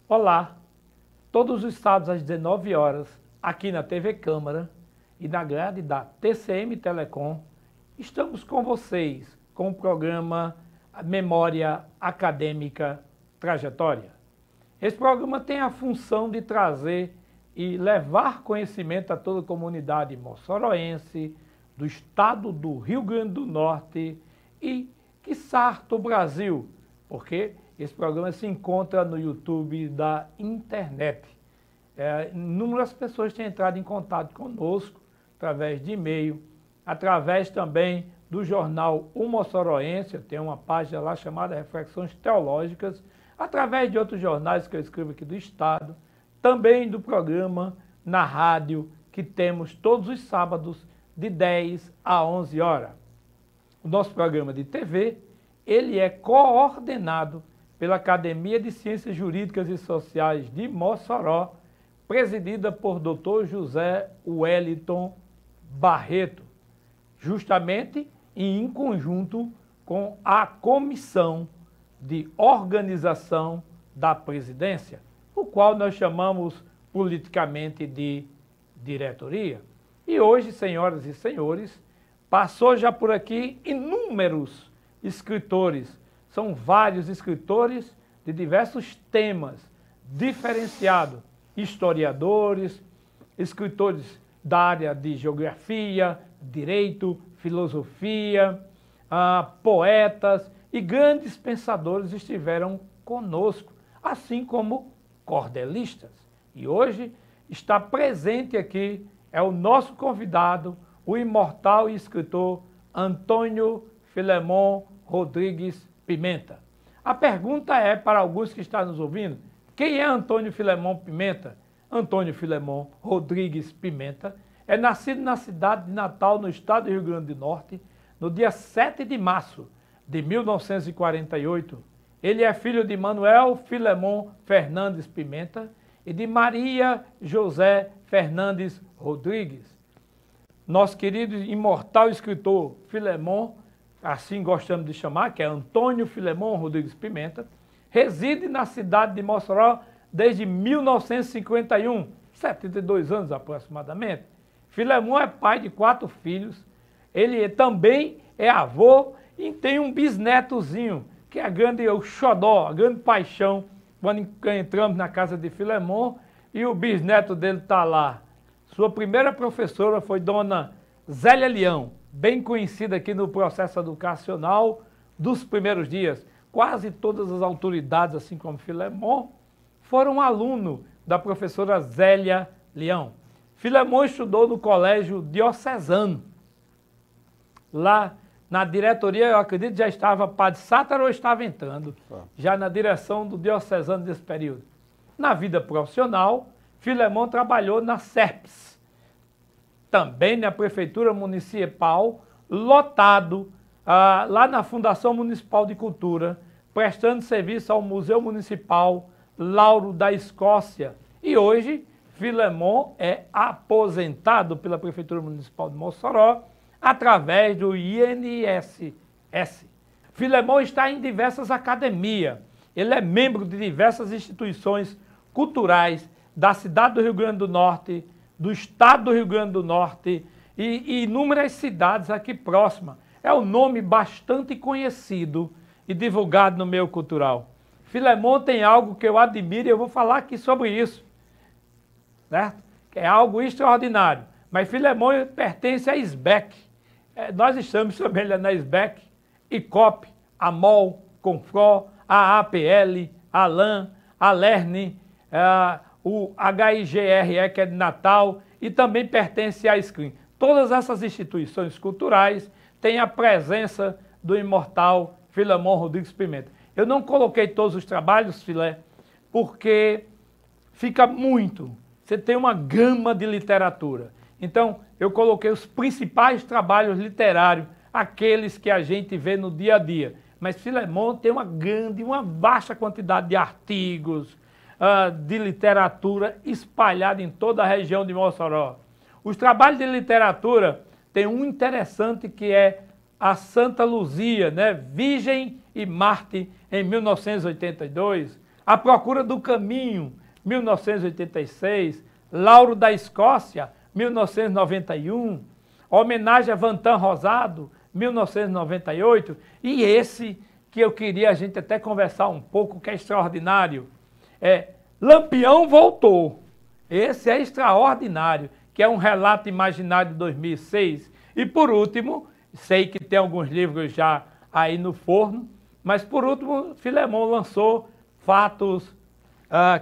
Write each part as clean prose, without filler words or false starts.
Olá, todos os sábados às 19 horas, aqui na TV Câmara e na grade da TCM Telecom, estamos com vocês com o programa Memória Acadêmica Trajetória. Esse programa tem a função de trazer e levar conhecimento a toda a comunidade moçoroense, do estado do Rio Grande do Norte e, quiçá, do Brasil, porque esse programa se encontra no YouTube da internet. Inúmeras pessoas têm entrado em contato conosco através de e-mail, através também do jornal O Moçoroense, eu tenho uma página lá chamada Reflexões Teológicas, através de outros jornais que eu escrevo aqui do estado, também do programa na rádio que temos todos os sábados de 10 a 11 horas. O nosso programa de TV, ele é coordenado pela Academia de Ciências Jurídicas e Sociais de Mossoró, presidida por Dr. José Wellington Barreto, justamente em conjunto com a Comissão de Organização da Presidência, o qual nós chamamos politicamente de diretoria. E hoje, senhoras e senhores, passou já por aqui inúmeros escritores. São vários escritores de diversos temas diferenciados. Historiadores, escritores da área de geografia, direito, filosofia, poetas e grandes pensadores estiveram conosco, assim como cordelistas. E hoje está presente aqui, é o nosso convidado, o imortal e escritor Antônio Filemon Rodrigues Pimenta. A pergunta é, para alguns que estão nos ouvindo, quem é Antônio Filemon Pimenta? Antônio Filemon Rodrigues Pimenta é nascido na cidade de Natal, no estado do Rio Grande do Norte, no dia 7 de março de 1948. Ele é filho de Manuel Filemon Fernandes Pimenta e de Maria José Fernandes Rodrigues. Nosso querido imortal escritor Filemon, assim gostamos de chamar, que é Antônio Filemon Rodrigues Pimenta, reside na cidade de Mossoró desde 1951, 72 anos aproximadamente. Filemon é pai de 4 filhos, ele também é avô e tem um bisnetozinho, que é o xodó, a grande paixão, quando entramos na casa de Filemon e o bisneto dele está lá. Sua primeira professora foi Dona Zélia Leão, bem conhecida aqui no processo educacional dos primeiros dias. Quase todas as autoridades, assim como Filemon, foram aluno da professora Zélia Leão. Filemon estudou no colégio diocesano. Lá na diretoria, eu acredito, já estava Padre Sátaro ou estava entrando, já na direção do diocesano desse período. Na vida profissional, Filemon trabalhou na SERPES, também na Prefeitura Municipal, lotado lá na Fundação Municipal de Cultura, prestando serviço ao Museu Municipal Lauro da Escócia. E hoje, Filemon é aposentado pela Prefeitura Municipal de Mossoró através do INSS. Filemon está em diversas academias. Ele é membro de diversas instituições culturais da cidade do Rio Grande do Norte, do estado do Rio Grande do Norte e inúmeras cidades aqui próximas. É um nome bastante conhecido e divulgado no meio cultural. Filemon tem algo que eu admiro e eu vou falar aqui sobre isso, certo? Que é algo extraordinário. Mas Filemon pertence à SBEC. Nós estamos também na SBEC, ICOP, AMOL, CONFRO, a APL, a LAN, a LERN, o HIGRE, que é de Natal, e também pertence à SCRIM. Todas essas instituições culturais têm a presença do imortal Filemon Rodrigues Pimenta. Eu não coloquei todos os trabalhos, Filé, porque fica muito. Você tem uma gama de literatura. Então, eu coloquei os principais trabalhos literários, aqueles que a gente vê no dia a dia. Mas Filemon tem uma vasta quantidade de artigos, de literatura espalhada em toda a região de Mossoró. Os trabalhos de literatura têm um interessante que é a Santa Luzia, né? Virgem e Marte, em 1982, A Procura do Caminho, 1986, Lauro da Escócia, 1991, Homenagem a Vantan Rosado, 1998, e esse que eu queria a gente até conversar um pouco, que é extraordinário, é Lampião Voltou. Esse é extraordinário, que é um relato imaginário de 2006. E por último, sei que tem alguns livros já aí no forno, mas por último, Filemon lançou Fatos,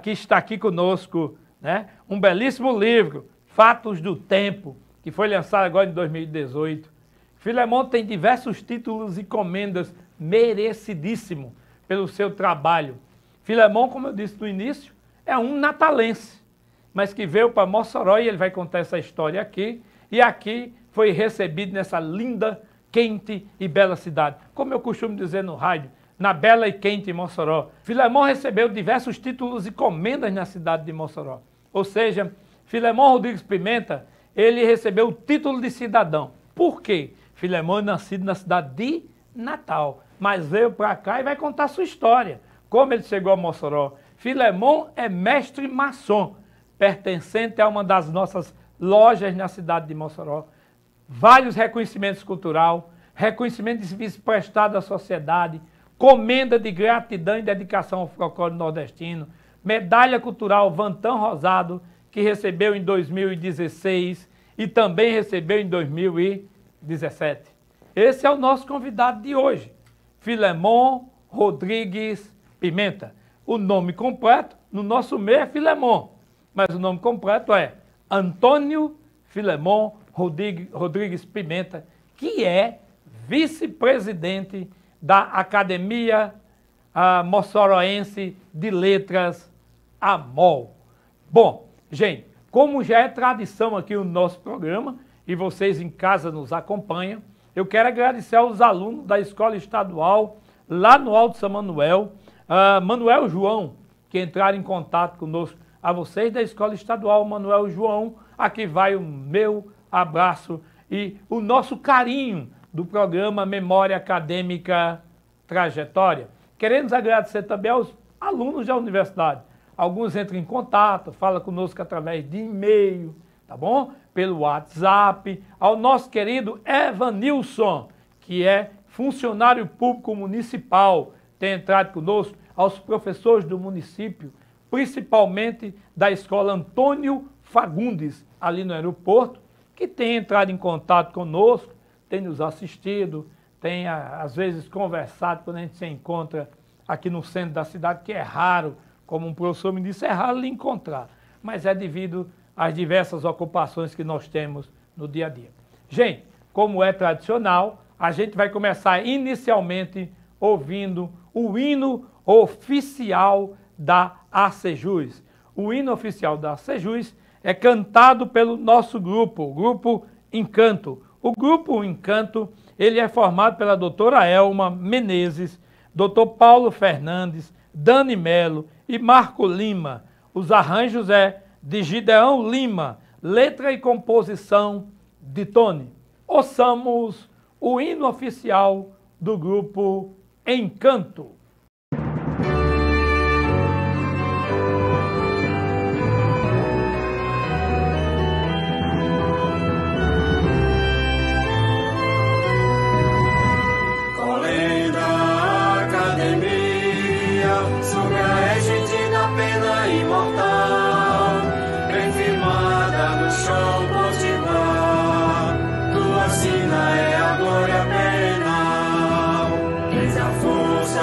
que está aqui conosco, né? Um belíssimo livro, Fatos do Tempo, que foi lançado agora em 2018. Filemon tem diversos títulos e comendas merecidíssimo pelo seu trabalho. Filemon, como eu disse no início, é um natalense, mas que veio para Mossoró e ele vai contar essa história aqui. E aqui foi recebido nessa linda, quente e bela cidade. Como eu costumo dizer no rádio, na bela e quente Mossoró. Filemon recebeu diversos títulos e comendas na cidade de Mossoró. Ou seja, Filemon Rodrigues Pimenta, ele recebeu o título de cidadão. Por quê? Filemon é nascido na cidade de Natal, mas veio para cá e vai contar sua história. Como ele chegou a Mossoró. Filemon é mestre maçom, pertencente a uma das nossas lojas na cidade de Mossoró. Vários reconhecimentos culturais, reconhecimento de serviço prestado à sociedade, comenda de gratidão e dedicação ao folclore nordestino, medalha cultural Vantan Rosado, que recebeu em 2016 e também recebeu em 2017. Esse é o nosso convidado de hoje, Filemon Rodrigues Pimenta. O nome completo, no nosso meio é Filemon, mas o nome completo é Antônio Filemon Rodrigues Pimenta, que é vice-presidente da Academia Mossoroense de Letras, AMOL. Bom, gente, como já é tradição aqui no nosso programa, e vocês em casa nos acompanham, eu quero agradecer aos alunos da Escola Estadual, lá no Alto São Manuel, Manuel João, que entraram em contato conosco. A vocês da Escola Estadual Manuel João, aqui vai o meu abraço e o nosso carinho do programa Memória Acadêmica Trajetória. Queremos agradecer também aos alunos da universidade. Alguns entram em contato, falam conosco através de e-mail, tá bom? Pelo WhatsApp, ao nosso querido Evanilson, que é funcionário público municipal, tem entrado conosco, aos professores do município, principalmente da Escola Antônio Fagundes, ali no aeroporto, que tem entrado em contato conosco, tem nos assistido, tem às vezes conversado quando a gente se encontra aqui no centro da cidade, que é raro, como um professor me disse, é raro lhe encontrar, mas é devido às diversas ocupações que nós temos no dia a dia. Gente, como é tradicional, a gente vai começar inicialmente ouvindo o hino oficial da ACEJUS. O hino oficial da ACEJUS é cantado pelo nosso grupo, o Grupo Encanto. O Grupo Encanto, ele é formado pela doutora Elma Menezes, doutor Paulo Fernandes, Dani Melo e Marco Lima. Os arranjos é de Gideão Lima, letra e composição de Tony. Ouçamos o hino oficial do Grupo Encanto.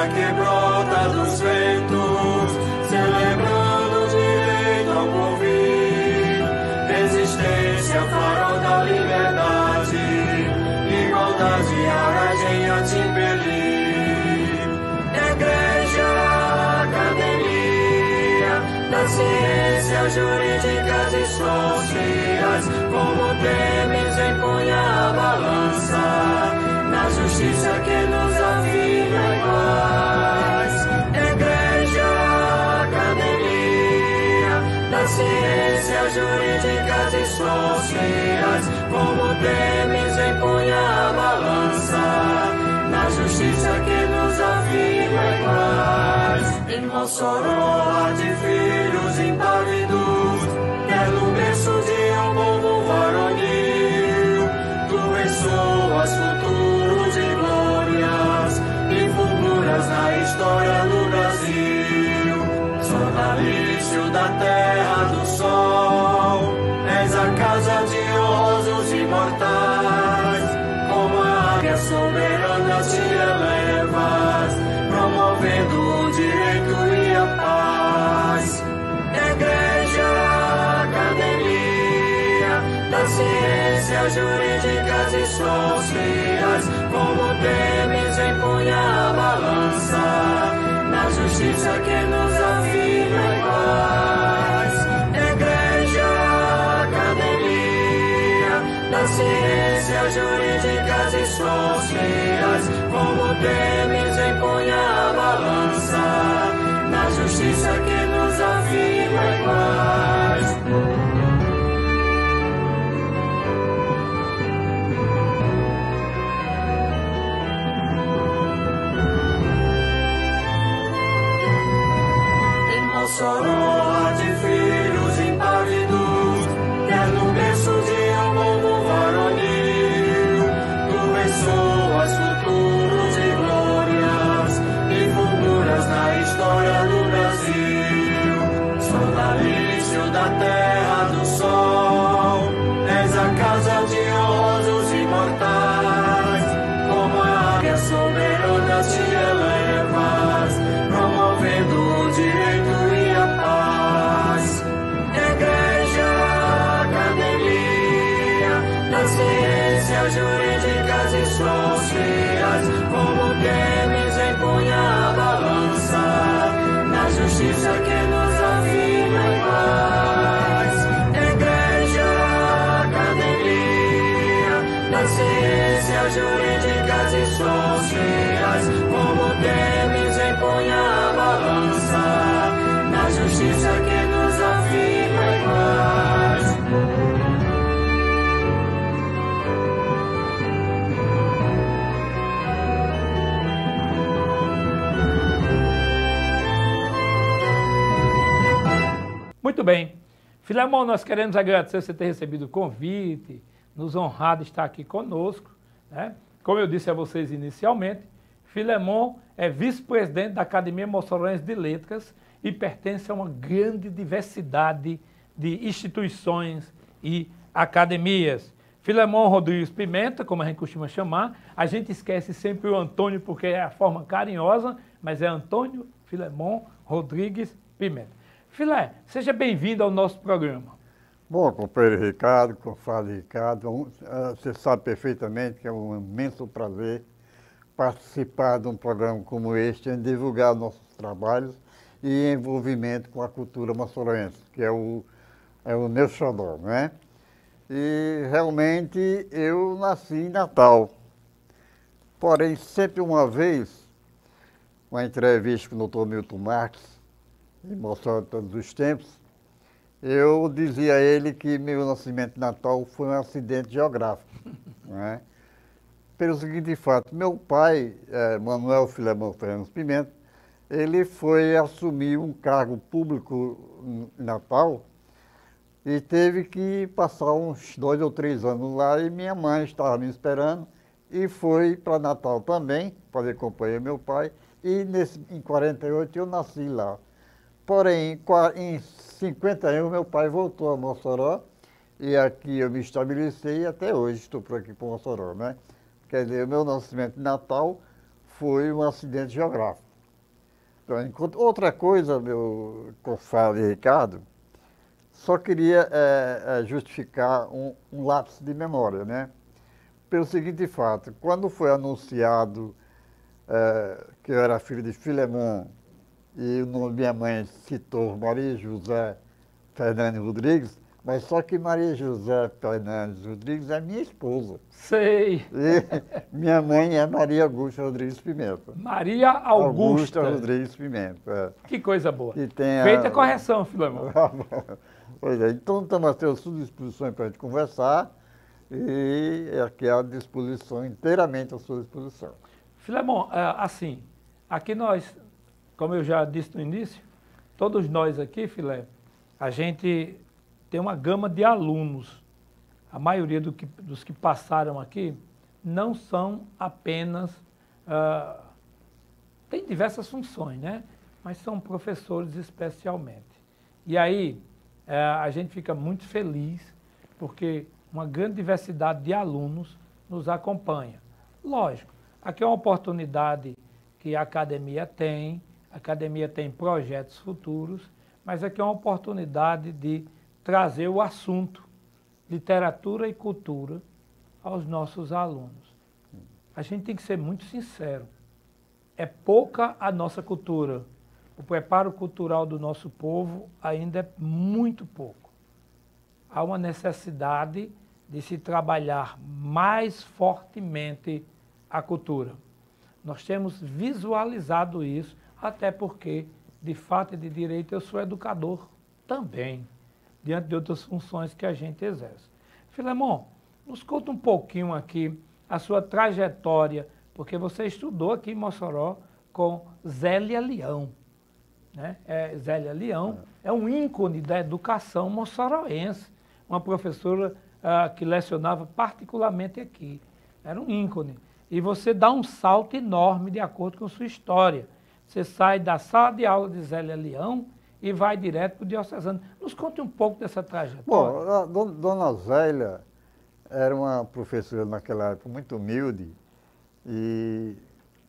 Que brota dos ventos, celebrando o direito ao porvir, resistência, farol da liberdade, igualdade, aragem a te impelir. Igreja, academia das ciências jurídicas e sociais, como temes empunha a balança, na justiça que nos afirma iguais. Igreja, academia das ciências jurídicas e sociais, como temes empunha a balança, na justiça que nos afirma iguais. Em Mossoró há de filhos impávidos, quer no berço de um povo varonil. Tu ressoas futuros e glórias e fulguras na história do Brasil. Sonalício da terra do sol, és a casa de honrosos imortais. Como a águia soberana te elevas, promovendo o direito e a paz. Igreja, academia das ciências jurídicas e sociais, como temes empunha a balança, na justiça que nos afirma iguais. Igreja, academia das ciências jurídicas e sociais, como temes empunha a balança, na justiça que nos afirma iguais. Em Mossoró há de filhos impávidos, quer no berço de um povo varonil. Tu ressoas futuros e glórias e fulguras na história do Brasil. Sonalício da terra do sol, és a casa de honrosos imortais. Como a águia soberana te elevas, promovendo o direito e a paz. Igreja, academia das ciências jurídicas e sociais, como temes empunha a balança, na justiça que nos afirma iguais. Igreja, academia das ciências jurídicas e sociais, como temes empunha a balança, na justiça que nos afirma iguais. Muito bem. Filemon, nós queremos agradecer você ter recebido o convite, nos honrar de estar aqui conosco, né? Como eu disse a vocês inicialmente, Filemon é vice-presidente da Academia Moçoroense de Letras e pertence a uma grande diversidade de instituições e academias. Filemon Rodrigues Pimenta, como a gente costuma chamar, a gente esquece sempre o Antônio porque é a forma carinhosa, mas é Antônio Filemon Rodrigues Pimenta. Filé, seja bem-vindo ao nosso programa. Bom, companheiro Ricardo, confrade Ricardo, você sabe perfeitamente que é um imenso prazer participar de um programa como este, em divulgar nossos trabalhos e envolvimento com a cultura moçoroense, que é o meu xodó, né? E realmente eu nasci em Natal, porém sempre uma vez, uma entrevista com o Dr. Milton Marques, em Mossoró todos os tempos, eu dizia a ele que meu nascimento em Natal foi um acidente geográfico, né? Pelo seguinte fato, meu pai, Manuel Filemon Fernandes Pimenta, ele foi assumir um cargo público em Natal e teve que passar uns 2 ou 3 anos lá e minha mãe estava me esperando e foi para Natal também, fazer companhia ao meu pai, e em 48 eu nasci lá. Porém, em 51, meu pai voltou a Mossoró e aqui eu me estabeleci e até hoje estou por aqui por Mossoró, né? Quer dizer, o meu nascimento em Natal foi um acidente geográfico. Então, outra coisa, meu confrade Ricardo, só queria justificar um lapso de memória, né? Pelo seguinte fato, quando foi anunciado que eu era filho de Filemon, e o nome da minha mãe citou Maria José Fernandes Rodrigues, mas só que Maria José Fernandes Rodrigues é minha esposa. Sei. E minha mãe é Maria Augusta Rodrigues Pimenta. Maria Augusta Rodrigues Pimenta. Que coisa boa. E tem feita a correção, Filemon. Pois é, então estamos à sua disposição para a gente conversar e aqui à disposição, inteiramente à sua disposição. Filemon, assim, aqui nós como eu já disse no início, todos nós aqui, Filé, a gente tem uma gama de alunos. A maioria dos que passaram aqui não são apenas... tem diversas funções, né? Mas são professores especialmente. E aí, a gente fica muito feliz, porque uma grande diversidade de alunos nos acompanha. Lógico, aqui é uma oportunidade que a academia tem projetos futuros, mas aqui é uma oportunidade de trazer o assunto literatura e cultura aos nossos alunos. A gente tem que ser muito sincero. É pouca a nossa cultura. O preparo cultural do nosso povo ainda é muito pouco. Há uma necessidade de se trabalhar mais fortemente a cultura. Nós temos visualizado isso, até porque, de fato e de direito, eu sou educador também, diante de outras funções que a gente exerce. Filemon, nos conta um pouquinho aqui a sua trajetória, porque você estudou aqui em Mossoró com Zélia Leão. Né? Zélia Leão é um ícone da educação moçoroense, uma professora que lecionava particularmente aqui. Era um ícone. E você dá um salto enorme de acordo com sua história. Você sai da sala de aula de Zélia Leão e vai direto para o diocesano. Nos conte um pouco dessa trajetória. Bom, a dona Zélia era uma professora naquela época muito humilde e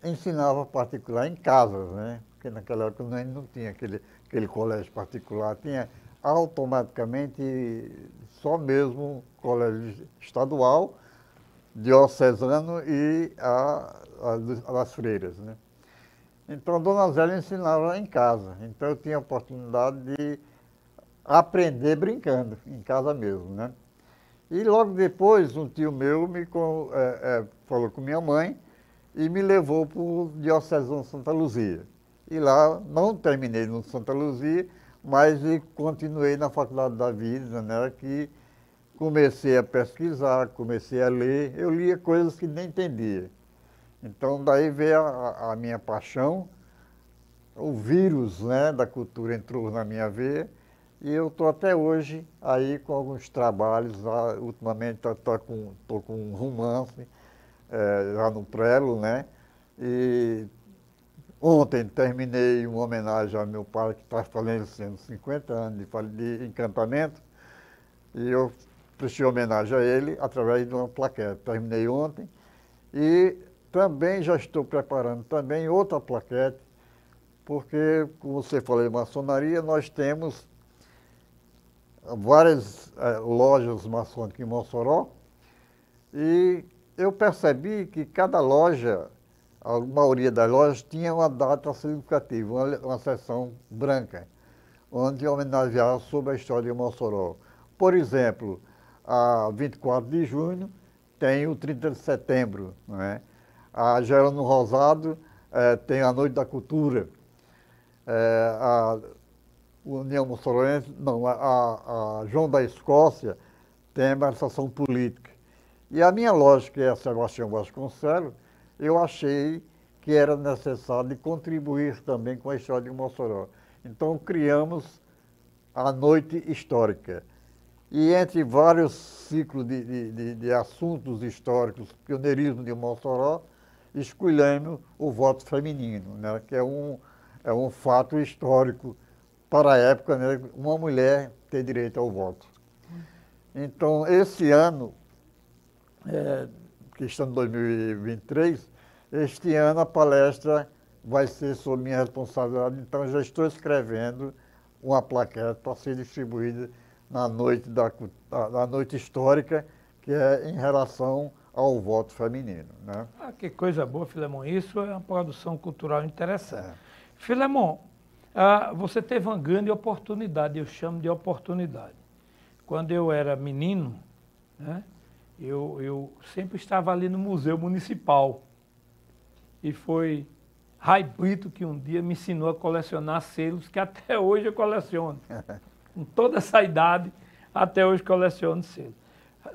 ensinava particular em casas, né? Porque naquela época não tinha aquele colégio particular, tinha automaticamente só mesmo colégio estadual, diocesano e as freiras, né? Então, a dona Zélia ensinava em casa, então eu tinha a oportunidade de aprender brincando, em casa mesmo, né? E logo depois, um tio meu falou com minha mãe e me levou para o Diocesano Santa Luzia. E lá, não terminei no Santa Luzia, mas continuei na Faculdade da Vida, né? Que comecei a pesquisar, comecei a ler, eu lia coisas que nem entendia. Então, daí veio a minha paixão, o vírus, né, da cultura entrou na minha veia, e eu estou até hoje aí com alguns trabalhos, ultimamente estou com um romance, lá no Prelo, né, e ontem terminei uma homenagem ao meu pai, que está falecendo 50 anos de encantamento, e eu prestei homenagem a ele através de uma plaquete. Terminei ontem e também já estou preparando também outra plaquete, porque, como você falou, em maçonaria, nós temos várias lojas maçônicas em Mossoró e eu percebi que cada loja, a maioria das lojas, tinha uma data significativa, uma seção branca, onde homenageava sobre a história de Mossoró. Por exemplo, a 24 de junho tem o 30 de setembro, né? A Gerônimo Rosado tem a Noite da Cultura. A União Moçoroense, não, a João da Escócia tem a manifestação política. E a minha loja, que é a Sebastião Vasconcelos, eu achei que era necessário de contribuir também com a história de Mossoró. Então criamos a Noite Histórica. E entre vários ciclos de assuntos históricos, pioneirismo de Mossoró, escolhemos o voto feminino, né, que é um fato histórico para a época, né, uma mulher ter direito ao voto. Então, esse ano, que estamos em 2023, este ano a palestra vai ser sob minha responsabilidade, então já estou escrevendo uma plaquete para ser distribuída na noite histórica, que é em relação ao voto feminino, né? Que coisa boa, Filemon. Isso é uma produção cultural interessante. Filemon, você teve uma grande oportunidade, eu chamo de oportunidade. Quando eu era menino, né, eu sempre estava ali no Museu Municipal. E foi Rai Brito que um dia me ensinou a colecionar selos, que até hoje eu coleciono. Com toda essa idade, até hoje coleciono selos.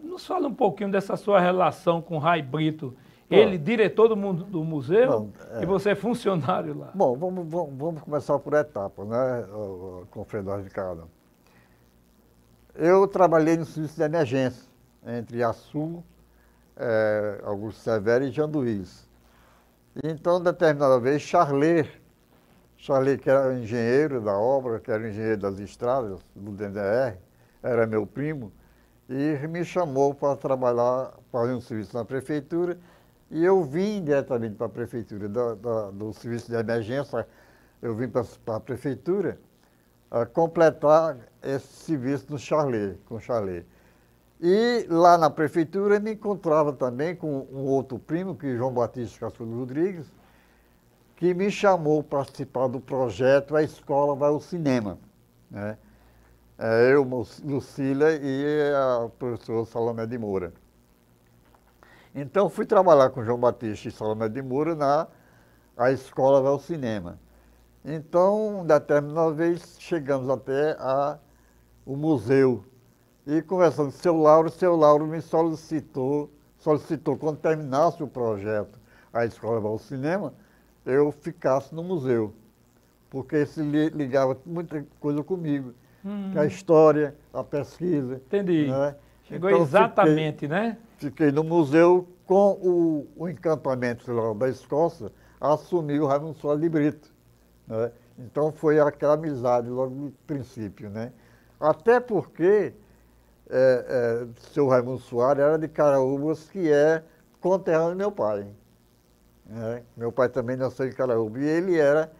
Nos fala um pouquinho dessa sua relação com Rai Brito Ele, diretor do museu, Não, e você funcionário lá. Bom, vamos começar por etapas, né, com o Fernando Ricardo. Eu trabalhei no serviço de emergência, entre Açu, Augusto Severo e Janduís. Então, determinada vez, Charlet, que era engenheiro da obra, que era engenheiro das estradas, do DNR, era meu primo, e me chamou para trabalhar, fazer um serviço na prefeitura, e eu vim diretamente para a prefeitura do serviço de emergência, eu vim para a prefeitura completar esse serviço com o Charlet. E lá na prefeitura me encontrava também com um outro primo, que é João Batista Cascudo Rodrigues, que me chamou para participar do projeto A Escola Vai ao Cinema, né? Eu, Lucília e a professora Salomé de Moura. Então fui trabalhar com João Batista e Salomé de Moura A Escola Vai ao Cinema. Então, determinada vez, chegamos até o museu. E conversando com o seu Lauro me solicitou quando terminasse o projeto A Escola Vai ao Cinema, eu ficasse no museu, porque se ligava muita coisa comigo, que a história, a pesquisa. Entendi. Né? Chegou então, exatamente, né? Fiquei no museu com o encantamento lá da Escócia, assumiu o Raimundo Soares de Brito. Né? Então foi aquela amizade logo no princípio, né? Até porque seu Raimundo Soares era de Caraúbas, que é conterrâneo do meu pai. Né? Meu pai também nasceu em Caraúbas e ele era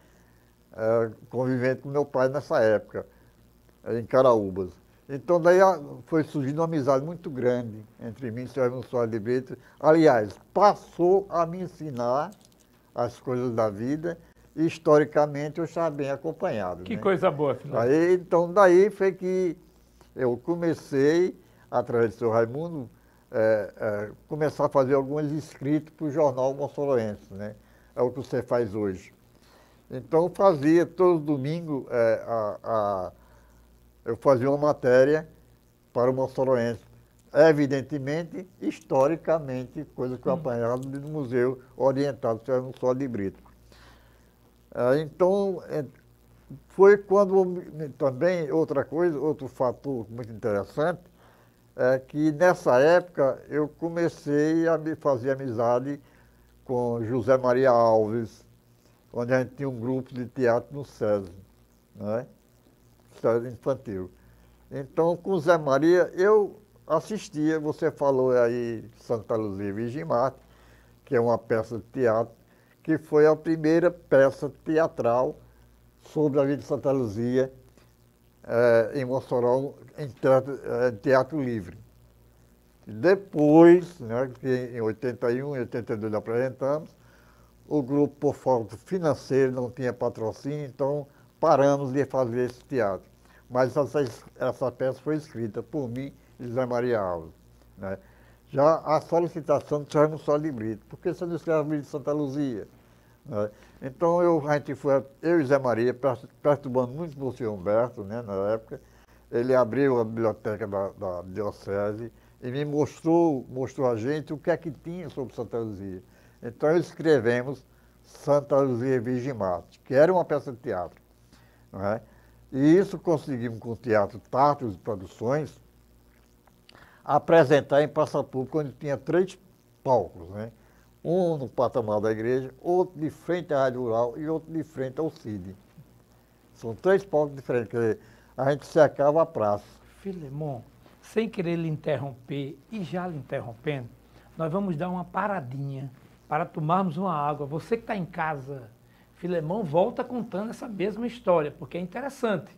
convivente com meu pai nessa época, em Caraúbas. Então daí foi surgindo uma amizade muito grande entre mim e seu Raimundo Soares de Brito. Aliás, passou a me ensinar as coisas da vida e historicamente eu estava bem acompanhado. Que né? coisa boa, Fernando. Aí, então daí foi que eu comecei, através do seu Raimundo, começar a fazer alguns escritos para o jornal Mossoroense, né? É o que você faz hoje. Então eu fazia todo domingo, eu fazia uma matéria para o Mossoroense. Evidentemente, historicamente, coisa que eu apanhava do Museu Oriental do seu Raimundo Soares de Brito. Então, foi quando também outro fator muito interessante, é que nessa época eu comecei a me fazer amizade com José Maria Alves, onde a gente tinha um grupo de teatro no SESI, né? SESI infantil. Então, com o Zé Maria, eu assistia, você falou aí Santa Luzia Virgem Marte, que é uma peça de teatro, que foi a primeira peça teatral sobre a vida de Santa Luzia em Mossoró, em teatro livre. Depois, né, que em 81 e 82 apresentamos, o grupo, por falta financeira, não tinha patrocínio, então paramos de fazer esse teatro. Mas essa peça foi escrita por mim e José Maria Alves. Né? Já a solicitação do Raimundo Soares de Brito, por que você não escreve a vida de Santa Luzia? Né? Então a gente foi, eu e Zé Maria, perturbando muito o senhor Humberto, né, na época. Ele abriu a biblioteca da Diocese e me mostrou a gente o que é que tinha sobre Santa Luzia. Então escrevemos Santa Luzia Virgem Marte, que era uma peça de teatro. Não é? E isso conseguimos com o Teatro Tártaros de Produções apresentar em praça pública, onde tinha 3 palcos, né? Um no patamar da igreja, outro de frente à Rádio Rural e outro de frente ao CID. São 3 palcos diferentes, quer dizer, a gente cercava a praça. Filemon, sem querer lhe interromper e já lhe interrompendo, nós vamos dar uma paradinha para tomarmos uma água. Você que está em casa, Filemon volta contando essa mesma história, porque é interessante.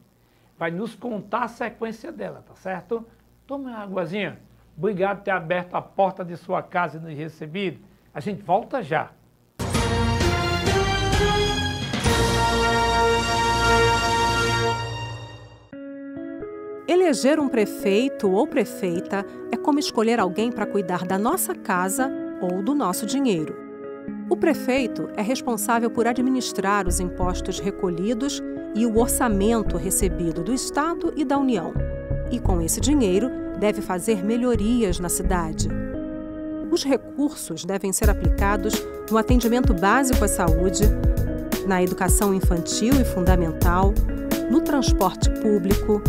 Vai nos contar a sequência dela, tá certo? Tome uma águazinha. Obrigado por ter aberto a porta de sua casa e nos recebido. A gente volta já. Eleger um prefeito ou prefeita é como escolher alguém para cuidar da nossa casa ou do nosso dinheiro. O prefeito é responsável por administrar os impostos recolhidos e o orçamento recebido do Estado e da União. E com esse dinheiro, deve fazer melhorias na cidade. Os recursos devem ser aplicados no atendimento básico à saúde, na educação infantil e fundamental, no transporte público,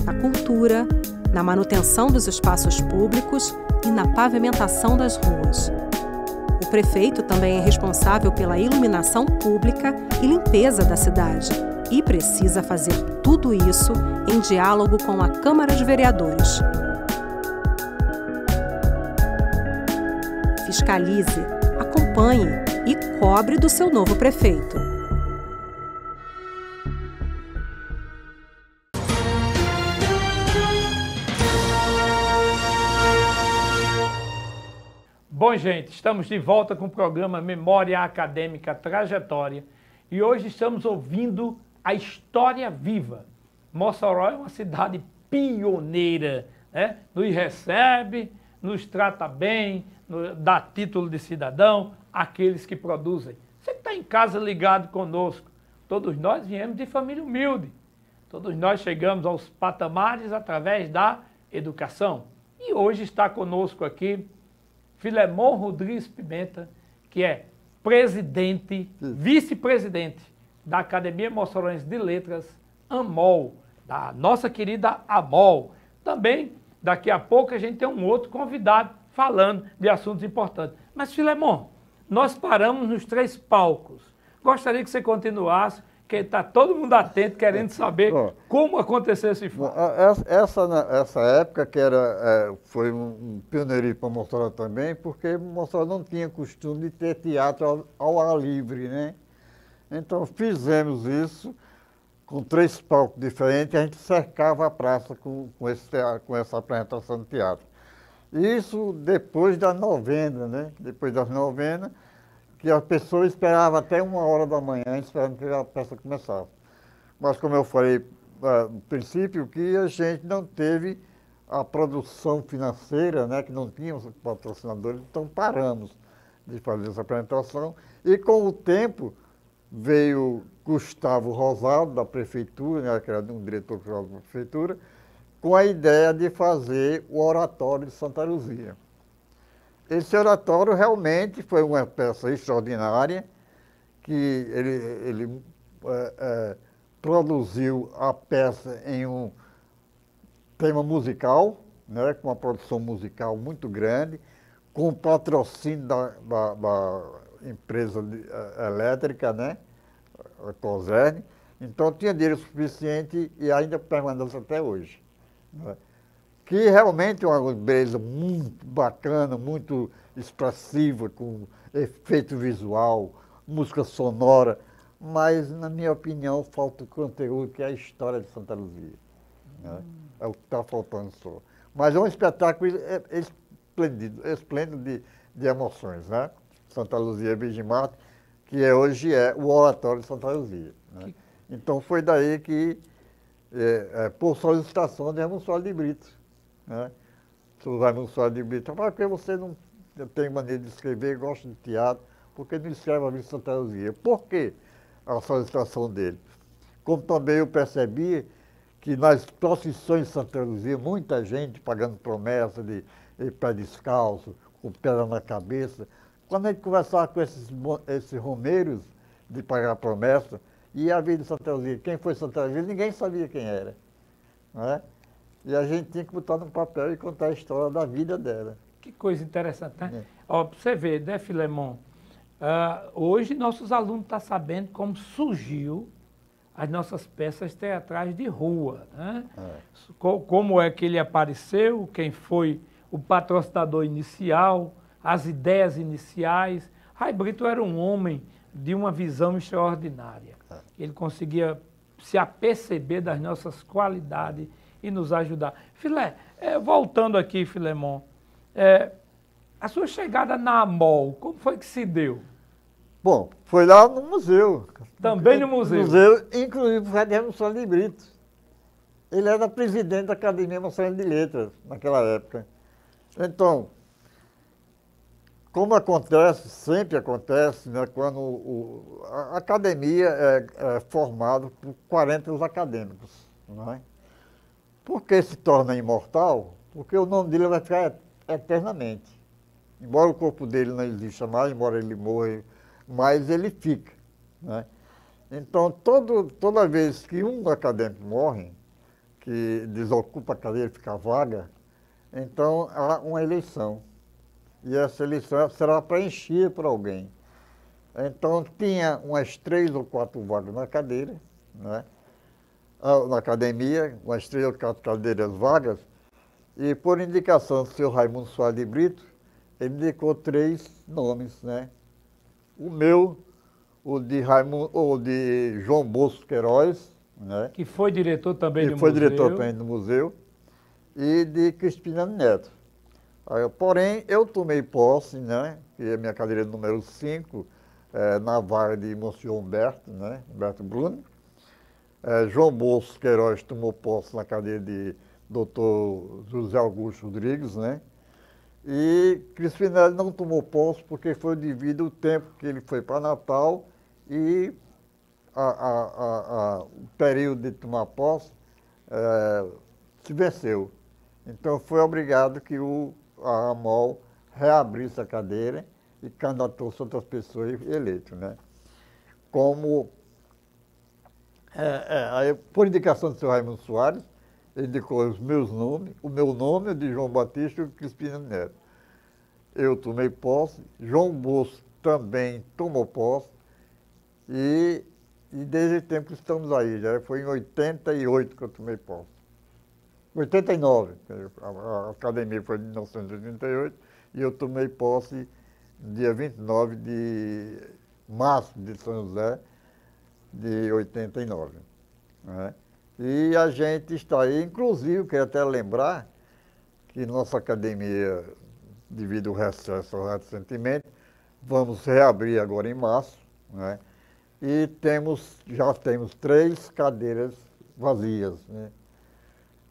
na cultura, na manutenção dos espaços públicos e na pavimentação das ruas. O prefeito também é responsável pela iluminação pública e limpeza da cidade e precisa fazer tudo isso em diálogo com a Câmara de Vereadores. Fiscalize, acompanhe e cobre do seu novo prefeito. Bom, gente, estamos de volta com o programa Memória Acadêmica Trajetória e hoje estamos ouvindo a história viva. Mossoró é uma cidade pioneira, né? Nos recebe, nos trata bem, dá título de cidadão àqueles que produzem. Você que está em casa ligado conosco, todos nós viemos de família humilde, todos nós chegamos aos patamares através da educação. E hoje está conosco aqui Filemon Rodrigues Pimenta, que é presidente, vice-presidente da Academia Moçoroense de Letras, AMOL, da nossa querida AMOL. Também, daqui a pouco, a gente tem um outro convidado falando de assuntos importantes. Mas, Filemon, nós paramos nos 3 palcos. Gostaria que você continuasse, que está todo mundo atento, querendo saber como aconteceu esse fato. Essa época que foi um pioneirismo para Mossoró também, porque Mossoró não tinha costume de ter teatro ao ar livre, né? Então fizemos isso com 3 palcos diferentes, a gente cercava a praça com essa apresentação de teatro. Isso depois da novena, né? Depois das novenas, que as pessoas esperavam até 1h da manhã, esperando que a peça começasse. Mas, como eu falei no princípio, que a gente não teve a produção financeira, né, que não tínhamos patrocinadores, então paramos de fazer essa apresentação. E, com o tempo, veio Gustavo Rosado, da prefeitura, né, que era um diretor-geral da prefeitura, com a ideia de fazer o Oratório de Santa Luzia. Esse oratório realmente foi uma peça extraordinária, que ele produziu a peça em um tema musical, né, com uma produção musical muito grande, com o patrocínio da empresa elétrica, né, a Cosern. Então tinha dinheiro suficiente e ainda permanece até hoje, né? Que realmente é uma beleza muito bacana, muito expressiva, com efeito visual, música sonora, mas, na minha opinião, falta o conteúdo, que é a história de Santa Luzia, né? É o que está faltando só. Mas é um espetáculo esplêndido de emoções, né? Santa Luzia Virgem Marte, que hoje é o Oratório de Santa Luzia, né? Então foi daí que, por solicitação de Raimundo Soares de Brito, né? O Raimundo Soares de Brito, por que você não tem maneira de escrever, gosta de teatro, por que não escreve a Vida de Santa Luzia? Por que a solicitação dele? Como também eu percebi que nas procissões de Santa Luzia, muita gente pagando promessa de pé descalço, com pedra na cabeça. Quando a gente conversava com esses romeiros de pagar promessa, e a Vida de Santa Luzia, quem foi Santa Luzia, ninguém sabia quem era, né? E a gente tinha que botar no papel e contar a história da vida dela. Que coisa interessante, né? Ó, pra você ver, né, Filemon? Hoje nossos alunos estão sabendo como surgiu as nossas peças teatrais de rua, né? Como é que ele apareceu, quem foi o patrocinador inicial, as ideias iniciais. Rai Brito era um homem de uma visão extraordinária. Ele conseguia se aperceber das nossas qualidades e nos ajudar. Filé, voltando aqui, Filemon, a sua chegada na AMOL, como foi que se deu? Bom, foi lá no museu. Também no museu? No museu, inclusive foi de Raimundo Soares de Brito. Ele era presidente da Academia Moçoroense de Letras, naquela época. Então, como acontece, sempre acontece, né, quando a academia é formada por 40 acadêmicos, não é? Por que se torna imortal? Porque o nome dele vai ficar eternamente. Embora o corpo dele não exista mais, embora ele morra, mas ele fica, né? Então, toda vez que um acadêmico morre, que desocupa a cadeira e fica vaga, então há uma eleição. E essa eleição será preenchida por alguém. Então, tinha umas 3 ou 4 vagas na cadeira, né? Na academia, umas 3 ou 4 cadeiras vagas, e por indicação do senhor Raimundo Soares de Brito, ele indicou 3 nomes, né? O meu, o de João Bosco Queiroz, né? Que foi diretor também do Que foi museu. diretor também do museu, e de Crispiniano Neto. Porém, eu tomei posse, né? Que é a minha cadeira número 5, na vaga de Monsenhor Humberto, né? Humberto Bruno. João Bosco Queiroz tomou posse na cadeira de Dr. José Augusto Rodrigues, né? E Crispinelli não tomou posse porque foi devido ao tempo que ele foi para Natal e o período de tomar posse se venceu. Então foi obrigado que a AMOL reabrisse a cadeira e candidatou-se outras pessoas eleitas, né? Como, por indicação do senhor Raimundo Soares, ele indicou os meus nomes, o meu nome, o de João Batista e o Crispiniano Neto. Eu tomei posse, João Bosco também tomou posse, e desde o tempo que estamos aí, já foi em 88 que eu tomei posse. 89, a academia foi de 1988, e eu tomei posse dia 29 de março de São José de 89. Né? E a gente está aí, inclusive, quero até lembrar que nossa academia, devido ao recesso recentemente, vamos reabrir agora em março, né? E já temos 3 cadeiras vazias, né?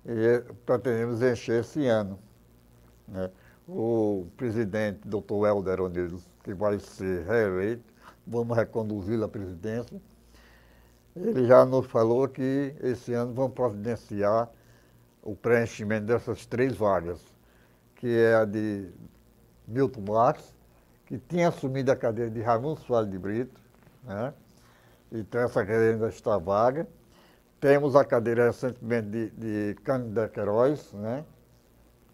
E pretendemos encher esse ano, né? O presidente, Dr. Helder Onilson, que vai ser reeleito, vamos reconduzi-lo à presidência. Ele já nos falou que esse ano vamos providenciar o preenchimento dessas 3 vagas, que é a de Milton Marques, que tinha assumido a cadeira de Raimundo Soares de Brito, né? Então essa cadeira ainda está vaga. Temos a cadeira recentemente de Cândido Queiroz, né?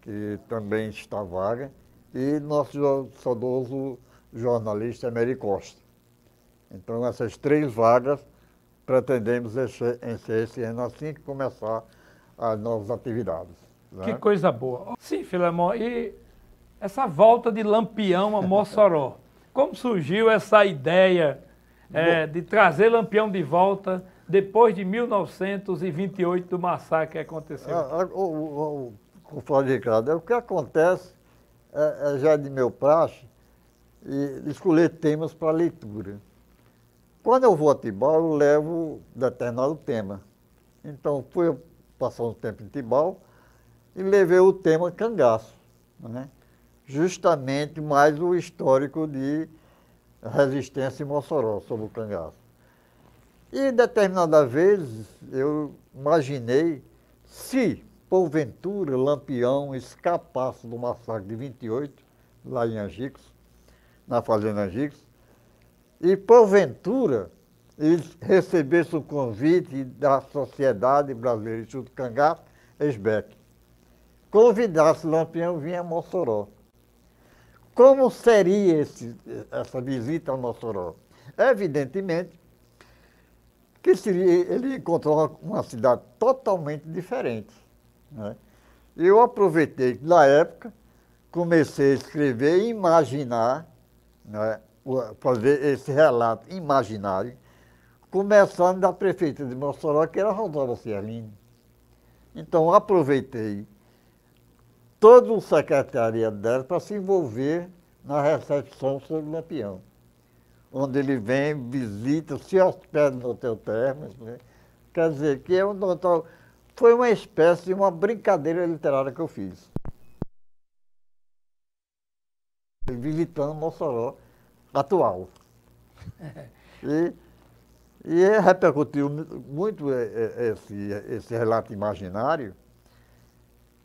Que também está vaga, e nosso saudoso jornalista Emery Costa. Então essas 3 vagas pretendemos encher esse ano assim que começar as novas atividades. Né? Que coisa boa. Sim, Filemon, e essa volta de Lampião a Mossoró, como surgiu essa ideia de trazer Lampião de volta depois de 1928 do massacre que aconteceu? Com o Ricardo, o que acontece já de meu praxe escolher temas para leitura. Quando eu vou a Tibau, eu levo determinado tema. Então, fui passar um tempo em Tibau e levei o tema cangaço, né? Justamente mais o histórico de resistência em Mossoró sobre o cangaço. E, determinada vez, eu imaginei se, porventura, Lampião escapasse do massacre de 28, lá em Angicos, na fazenda Angicos, e, porventura, eles recebessem o convite da Sociedade Brasileira de Instituto Cangaço, SBEC, convidasse Lampião a vir a Mossoró. Como seria essa visita a Mossoró? Evidentemente que ele encontrou uma cidade totalmente diferente, né? Eu aproveitei que, na época, comecei a escrever e imaginar, né, fazer esse relato imaginário, começando da prefeita de Mossoró, que era Rosalba Ciarline. Então, aproveitei todo o secretariado dela para se envolver na recepção sobre o Lampião, onde ele vem, visita, se hospeda no Hotel Termas, né? Quer dizer, que foi uma espécie de uma brincadeira literária que eu fiz. Visitando Mossoró atual. E repercutiu muito esse relato imaginário,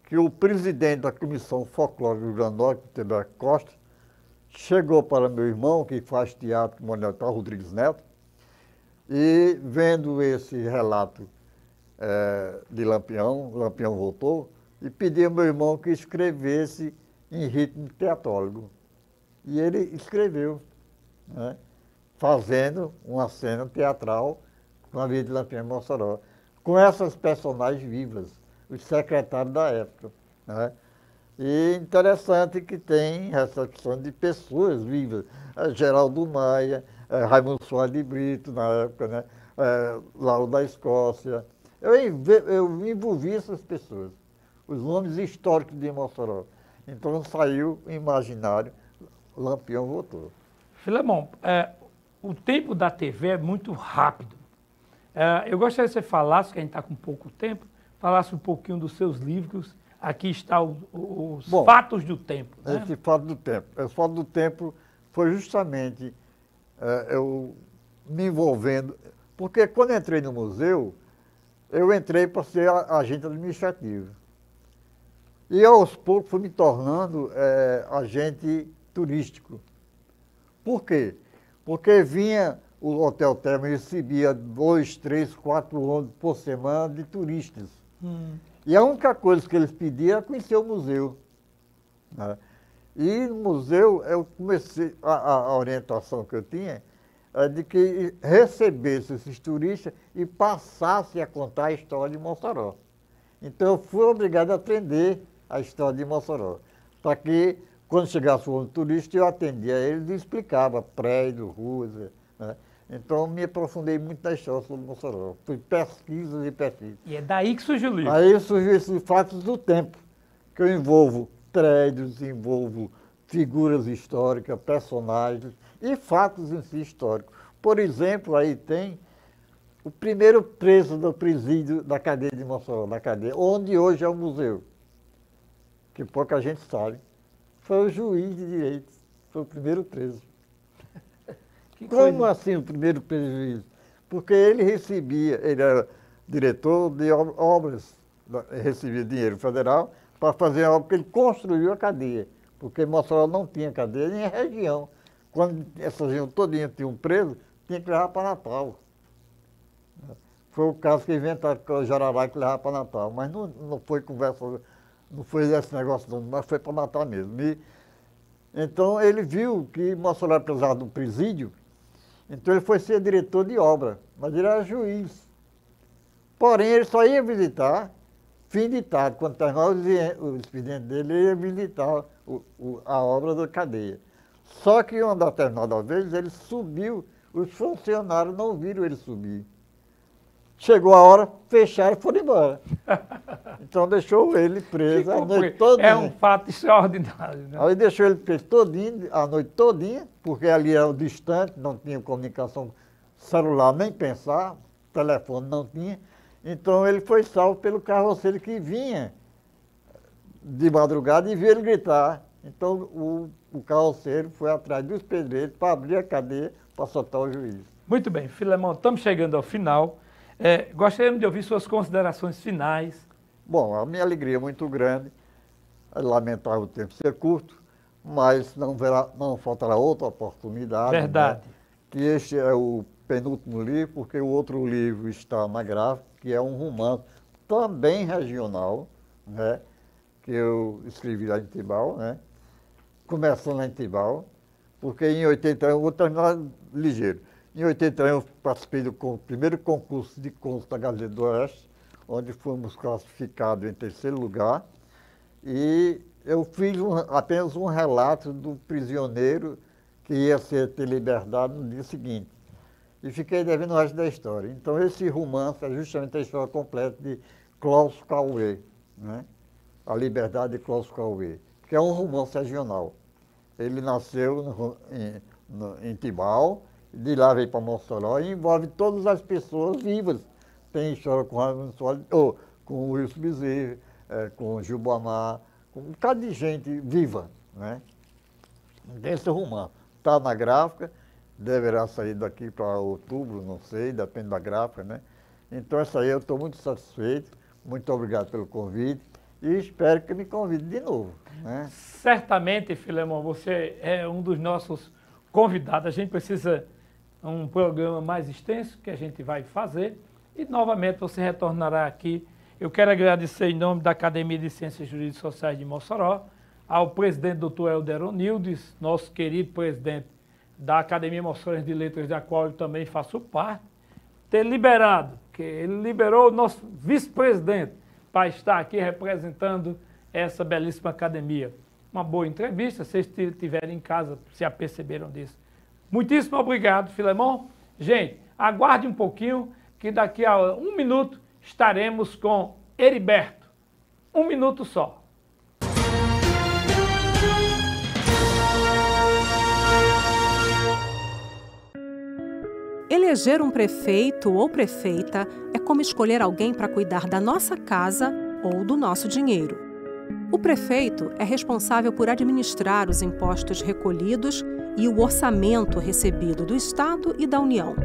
que o presidente da Comissão Folclórica do Rio Grande do Norte, Teber Costa, chegou para meu irmão, que faz teatro, Manuel Rodrigues Neto, e vendo esse relato de Lampião, Lampião voltou, e pediu ao meu irmão que escrevesse em ritmo teatrólogo. E ele escreveu, né, fazendo uma cena teatral com a vida de Lampião em Mossoró, com essas personagens vivas, os secretários da época. Né? E interessante que tem recepção de pessoas vivas, Geraldo Maia, Raimundo Soares de Brito, na época, né? Lauro da Escócia. Eu envolvi essas pessoas, os nomes históricos de Mossoró. Então saiu o imaginário, Lampião voltou. Filemon, o tempo da TV é muito rápido. Eu gostaria que você falasse, que a gente está com pouco tempo, falasse um pouquinho dos seus livros. Aqui está os fatos do tempo. Né? Esse fato do tempo. Esse fato do tempo foi justamente eu me envolvendo, porque quando eu entrei no museu, eu entrei para ser agente administrativo. E aos poucos fui me tornando agente turístico. Por quê? Porque vinha o Hotel Terma e recebia 2, 3, 4 ônibus por semana de turistas. E a única coisa que eles pediam era conhecer o museu. Né? E no museu eu comecei, a orientação que eu tinha é de que recebesse esses turistas e passasse a contar a história de Mossoró. Então eu fui obrigado a aprender a história de Mossoró. Para que, quando chegasse o ônibus turista, eu atendia eles e explicava prédio, ruas. Né? Então me aprofundei muito na história sobre Mossoró. Fui pesquisas e pesquisas. E é daí que surgiu o livro. Aí surgiu esses fatos do tempo, que eu envolvo prédios, envolvo figuras históricas, personagens e fatos em si históricos. Por exemplo, aí tem o primeiro preso do presídio da cadeia de Mossoró, da cadeia, onde hoje é o museu, que pouca gente sabe. Foi o juiz de direito, foi o primeiro preso. Como assim o primeiro prejuízo? Porque ele recebia, ele era diretor de obras, recebia dinheiro federal para fazer a obra, porque ele construiu a cadeia, porque Mossoró não tinha cadeia nem a região. Quando essa região todinha tinha um preso, tinha que levar para Natal. Foi o caso que inventaram com o Jararaca que levava para Natal, mas não foi conversa, não foi esse negócio não, mas foi para Natal mesmo. Então ele viu que Mossoró precisava de um presídio, então ele foi ser diretor de obra, mas ele era juiz. Porém, ele só ia visitar fim de tarde, quando terminava o expediente dele, ele ia visitar a obra da cadeia. Só que uma determinada vez ele subiu, os funcionários não viram ele subir. Chegou a hora, fecharam e foram embora. Então deixou ele preso a noite todinha. É um fato extraordinário. Né? Aí deixou ele preso todinho, a noite todinha, porque ali era distante, não tinha comunicação celular, nem pensar, telefone não tinha. Então ele foi salvo pelo carroceiro que vinha de madrugada e viu ele gritar. Então o carroceiro foi atrás dos pedreiros para abrir a cadeia para soltar o juiz. Muito bem, Filemon, estamos chegando ao final. Gostaríamos de ouvir suas considerações finais. Bom, a minha alegria é muito grande, é lamentável o tempo ser curto, mas não faltará outra oportunidade. Verdade. Né? Que este é o penúltimo livro, porque o outro livro está na gráfica, que é um romance também regional, né? Que eu escrevi lá em Tibau, né? Começando lá em Tibau, porque em 81, vou terminar ligeiro. Em 81 eu participei do primeiro concurso de contos da Gazeta do Oeste, onde fomos classificados em terceiro lugar, e eu fiz apenas um relato do prisioneiro que ia ter liberdade no dia seguinte. E fiquei devendo o resto da história. Então esse romance é justamente a história completa de Cláudio Cauê, né? A Liberdade de Cláudio Cauê, que é um romance regional. Ele nasceu em Tibau, de lá veio para Mossoró e envolve todas as pessoas vivas. Tem história com Raimundo Soares, com o Wilson Bezerra, com Gilbo Amar, com um bocado de gente viva, né? Esse romance está na gráfica, deverá sair daqui para outubro, não sei, depende da gráfica, né? Então essa aí eu estou muito satisfeito, muito obrigado pelo convite e espero que me convide de novo. né? Certamente, Filemon, você é um dos nossos convidados. A gente precisa de um programa mais extenso que a gente vai fazer e novamente você retornará aqui. Eu quero agradecer em nome da Academia de Ciências Jurídicas e Sociais de Mossoró ao presidente Dr. Helder Onildes, nosso querido presidente da Academia Mossoró de Letras, da qual eu também faço parte, ter liberado, que ele liberou o nosso vice-presidente para estar aqui representando essa belíssima academia. Uma boa entrevista, se vocês estiverem em casa, se aperceberam disso. Muitíssimo obrigado, Filemon. Gente, aguarde um pouquinho, que daqui a 1 minuto estaremos com Heriberto. 1 minuto só. Eleger um prefeito ou prefeita é como escolher alguém para cuidar da nossa casa ou do nosso dinheiro. O prefeito é responsável por administrar os impostos recolhidos e o orçamento recebido do Estado e da União.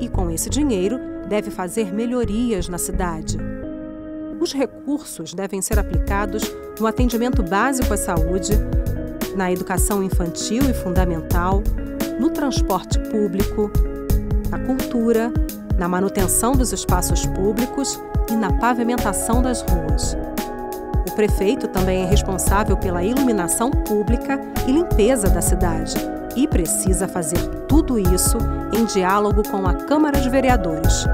E com esse dinheiro, deve fazer melhorias na cidade. Os recursos devem ser aplicados no atendimento básico à saúde, na educação infantil e fundamental, no transporte público, na cultura, na manutenção dos espaços públicos e na pavimentação das ruas. O prefeito também é responsável pela iluminação pública e limpeza da cidade e precisa fazer tudo isso em diálogo com a Câmara de Vereadores.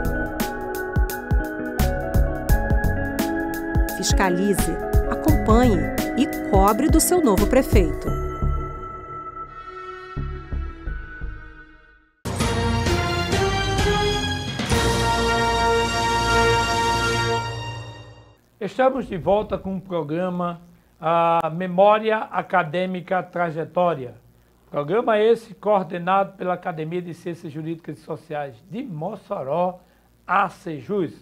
Fiscalize, acompanhe e cobre do seu novo prefeito. Estamos de volta com o programa Memória Acadêmica Trajetória. Programa esse coordenado pela Academia de Ciências Jurídicas e Sociais de Mossoró, ACJUS,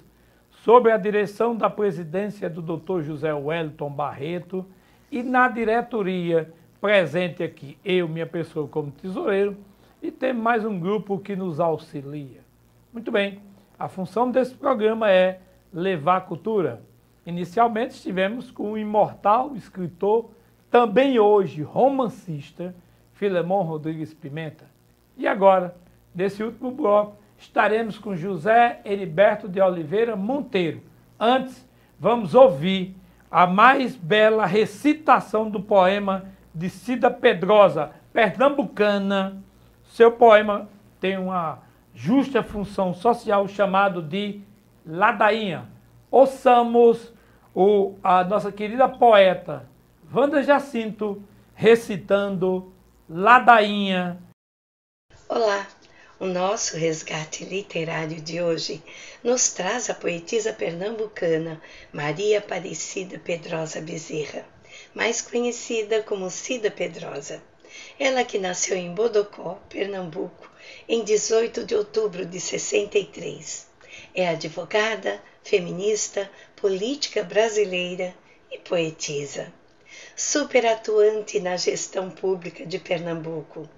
sob a direção da presidência do Dr. José Wellington Barreto e na diretoria presente aqui, eu, minha pessoa como tesoureiro, e tem mais um grupo que nos auxilia. Muito bem, a função desse programa é levar cultura. Inicialmente estivemos com o imortal escritor, também hoje romancista, Filemon Rodrigues Pimenta. E agora, nesse último bloco, estaremos com José Heriberto de Oliveira Monteiro. Antes, vamos ouvir a mais bela recitação do poema de Cida Pedrosa, pernambucana. Seu poema tem uma justa função social chamado de ladainha. Ouçamos a nossa querida poeta Wanda Jacinto recitando Ladainha. Olá, o nosso resgate literário de hoje nos traz a poetisa pernambucana Maria Aparecida Pedrosa Bezerra, mais conhecida como Cida Pedrosa. Ela que nasceu em Bodocó, Pernambuco, em 18 de outubro de 63. É advogada, feminista, política brasileira e poetisa. Superatuante na gestão pública de Pernambuco.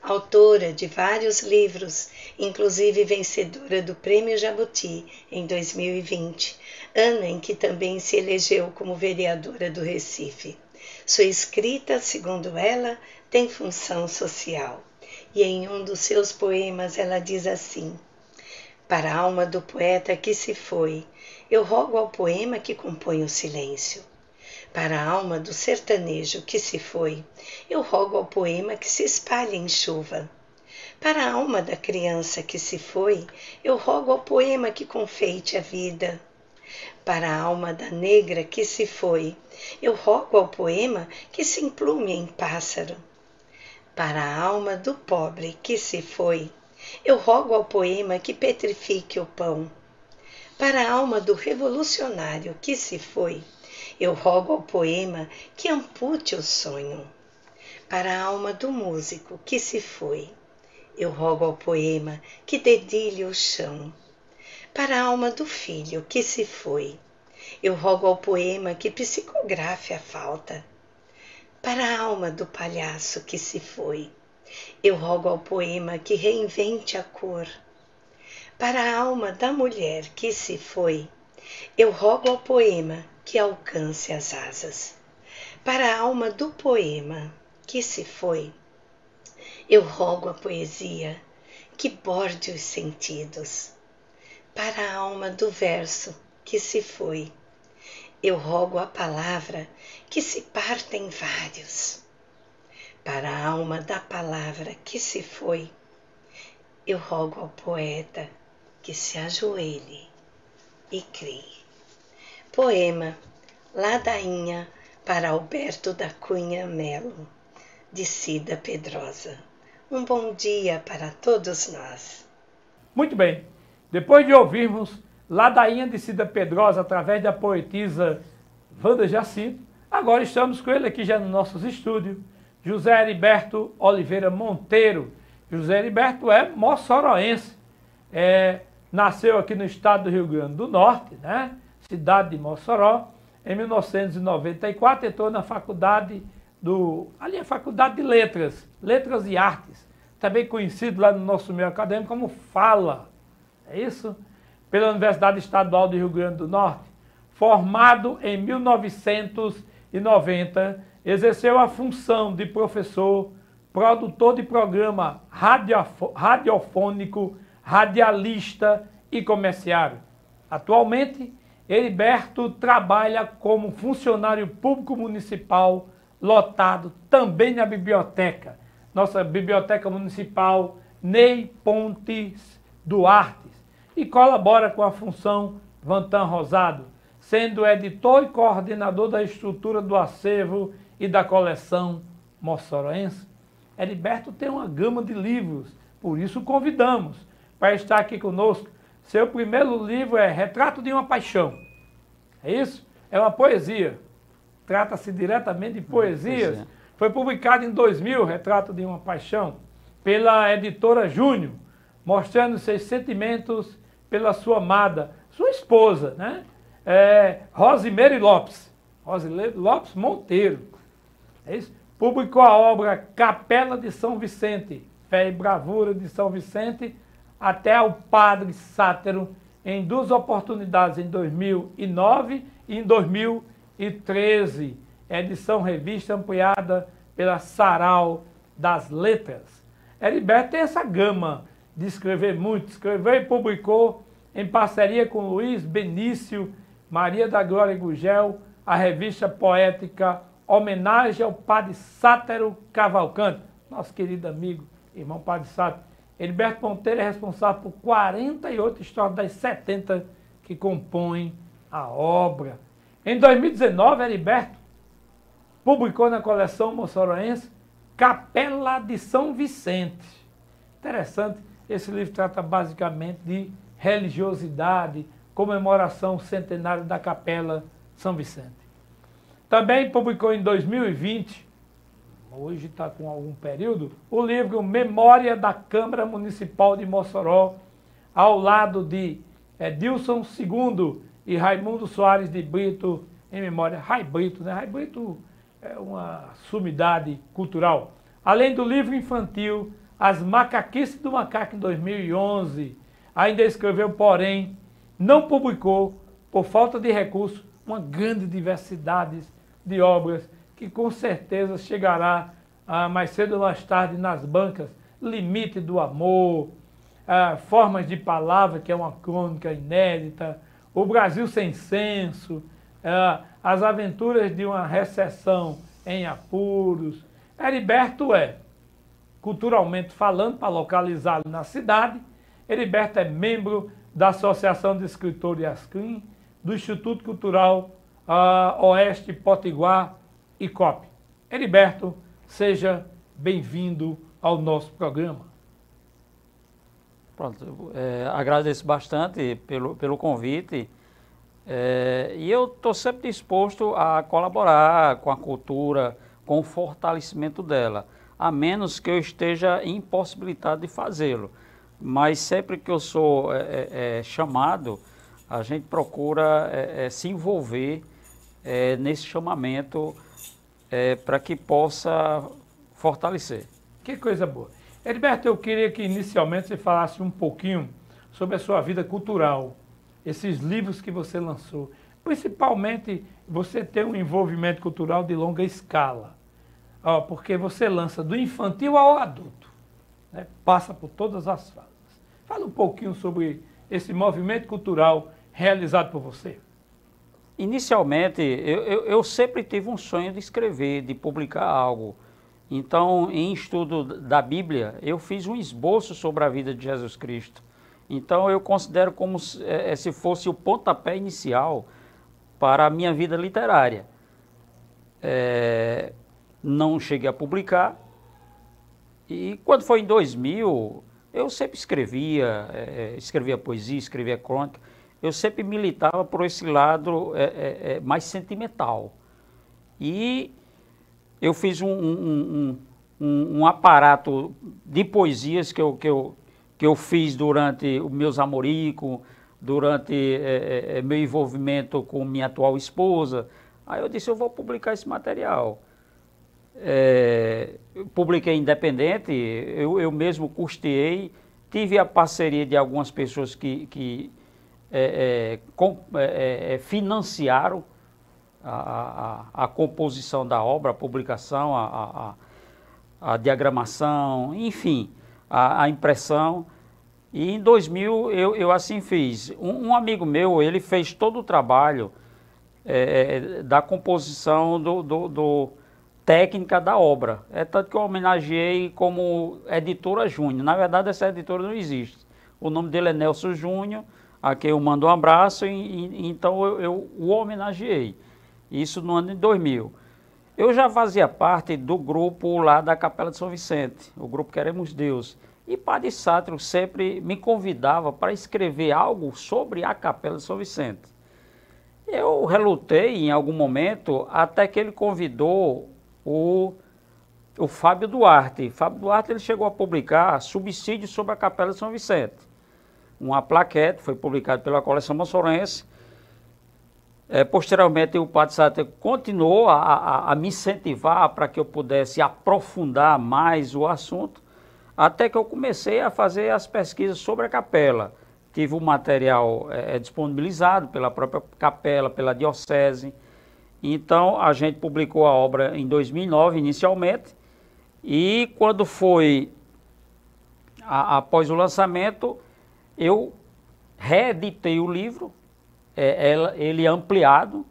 Autora de vários livros, inclusive vencedora do Prêmio Jabuti em 2020, ano em que também se elegeu como vereadora do Recife. Sua escrita, segundo ela, tem função social. E em um dos seus poemas ela diz assim: para a alma do poeta que se foi, eu rogo ao poema que compõe o silêncio. Para a alma do sertanejo que se foi, eu rogo ao poema que se espalhe em chuva. Para a alma da criança que se foi, eu rogo ao poema que confeite a vida. Para a alma da negra que se foi, eu rogo ao poema que se emplume em pássaro. Para a alma do pobre que se foi, eu rogo ao poema que petrifique o pão. Para a alma do revolucionário que se foi, eu rogo ao poema que ampute o sonho. Para a alma do músico que se foi, eu rogo ao poema que dedilhe o chão. Para a alma do filho que se foi, eu rogo ao poema que psicografe a falta. Para a alma do palhaço que se foi, eu rogo ao poema que reinvente a cor. Para a alma da mulher que se foi, eu rogo ao poema que alcance as asas. Para a alma do poema que se foi, eu rogo a poesia que borde os sentidos. Para a alma do verso que se foi, eu rogo a palavra que se parta em vários. Para a alma da palavra que se foi, eu rogo ao poeta que se ajoelhe e crie. Poema Ladainha para Alberto da Cunha Melo, de Cida Pedrosa. Um bom dia para todos nós. Muito bem. Depois de ouvirmos Ladainha de Cida Pedrosa através da poetisa Wanda Jacinto, agora estamos com ele aqui já nos nossos estúdios, José Heriberto Oliveira Monteiro. José Heriberto é moçoroense, nasceu aqui no estado do Rio Grande do Norte, né? Cidade de Mossoró. Em 1994 entrou na faculdade a Faculdade de Letras e Artes, também conhecido lá no nosso meio acadêmico como FALA, é isso? Pela Universidade Estadual do Rio Grande do Norte. Formado em 1990, exerceu a função de professor, produtor de programa radiofônico, radialista e comerciário. Atualmente, Heriberto trabalha como funcionário público municipal, lotado também na biblioteca, nossa biblioteca municipal Ney Pontes Duarte, e colabora com a função Vantan Rosado, sendo editor e coordenador da estrutura do acervo e da coleção moçoroense. Heriberto tem uma gama de livros, por isso o convidamos para estar aqui conosco. Seu primeiro livro é Retrato de uma Paixão. É isso? É uma poesia. Trata-se diretamente de poesias. Foi publicado em 2000, Retrato de uma Paixão, pela editora Júnior, mostrando seus sentimentos pela sua amada, sua esposa, né? Rosimeire Lopes. Rosimeire Lopes Monteiro. É isso? Publicou a obra Capela de São Vicente, Fé e Bravura de São Vicente, até ao Padre Sátero, em 2 oportunidades, em 2009 e em 2013. Edição revista ampliada pela Sarau das Letras. Heriberto tem essa gama de escrever muito. Escreveu e publicou, em parceria com Luiz Benício Maria da Glória Gugel, a revista poética Homenagem ao Padre Sátero Cavalcante. Nosso querido amigo, irmão Padre Sátero. Heriberto Monteiro é responsável por 48 histórias das 70 que compõem a obra. Em 2019, Heriberto publicou na coleção moçoroense Capela de São Vicente. Interessante, esse livro trata basicamente de religiosidade, comemoração centenário da Capela São Vicente. Também publicou em 2020, hoje está com algum período, o livro Memória da Câmara Municipal de Mossoró, ao lado de Edilson II e Raimundo Soares de Brito, em memória. Rai Brito, né? Rai Brito é uma sumidade cultural. Além do livro infantil As Macaquices do Macaco, em 2011. Ainda escreveu, porém, não publicou, por falta de recursos, uma grande diversidade de obras que com certeza chegará mais cedo ou mais tarde nas bancas. Limite do Amor, Formas de Palavra, que é uma crônica inédita, O Brasil Sem Censo, As Aventuras de uma Recessão em Apuros. Heriberto culturalmente falando, para localizá-lo na cidade, Heriberto é membro da Associação de Escritores Ascrim, do Instituto Cultural Oeste Potiguar e COP. Heriberto, seja bem-vindo ao nosso programa. Pronto, agradeço bastante pelo convite e eu estou sempre disposto a colaborar com a cultura, com o fortalecimento dela, a menos que eu esteja impossibilitado de fazê-lo. Mas sempre que eu sou chamado, a gente procura se envolver nesse chamamento para que possa fortalecer. Que coisa boa. Heriberto, eu queria que inicialmente você falasse um pouquinho sobre a sua vida cultural, esses livros que você lançou. Principalmente, você tem um envolvimento cultural de longa escala, porque você lança do infantil ao adulto, né? Passa por todas as fases. Fala um pouquinho sobre esse movimento cultural realizado por você. Inicialmente, eu sempre tive um sonho de escrever, de publicar algo. Então, em estudo da Bíblia, eu fiz um esboço sobre a vida de Jesus Cristo. Então, eu considero como se fosse o pontapé inicial para a minha vida literária. Não cheguei a publicar. E quando foi em 2000, eu sempre escrevia poesia, escrevia crônica. Eu sempre militava por esse lado mais sentimental. E eu fiz um aparato de poesias que eu fiz durante os meus amoricos, durante meu envolvimento com minha atual esposa. Aí eu disse, eu vou publicar esse material. Eu publiquei independente, eu mesmo custeei, tive a parceria de algumas pessoas que financiaram a composição da obra, a publicação, a diagramação, enfim, a impressão. E em 2000 eu assim fiz. Um amigo meu, ele fez todo o trabalho da composição técnica da obra. É tanto que eu homenageei como editora Júnior. Na verdade, essa editora não existe. O nome dele é Nelson Júnior, a quem eu mando um abraço, então eu o homenageei. Isso no ano de 2000. Eu já fazia parte do grupo lá da Capela de São Vicente, o grupo Queremos Deus. E Padre Sátiro sempre me convidava para escrever algo sobre a Capela de São Vicente. Eu relutei em algum momento, até que ele convidou o Fábio Duarte. Fábio Duarte ele chegou a publicar Subsídios sobre a Capela de São Vicente. Uma plaquete, foi publicada pela Coleção Mossorense. Posteriormente, o Padre Sátiro continuou a me incentivar para que eu pudesse aprofundar mais o assunto, até que eu comecei a fazer as pesquisas sobre a capela. Tive o material disponibilizado pela própria capela, pela diocese. Então, a gente publicou a obra em 2009, inicialmente, e quando foi após o lançamento, eu reeditei o livro, ele ampliado,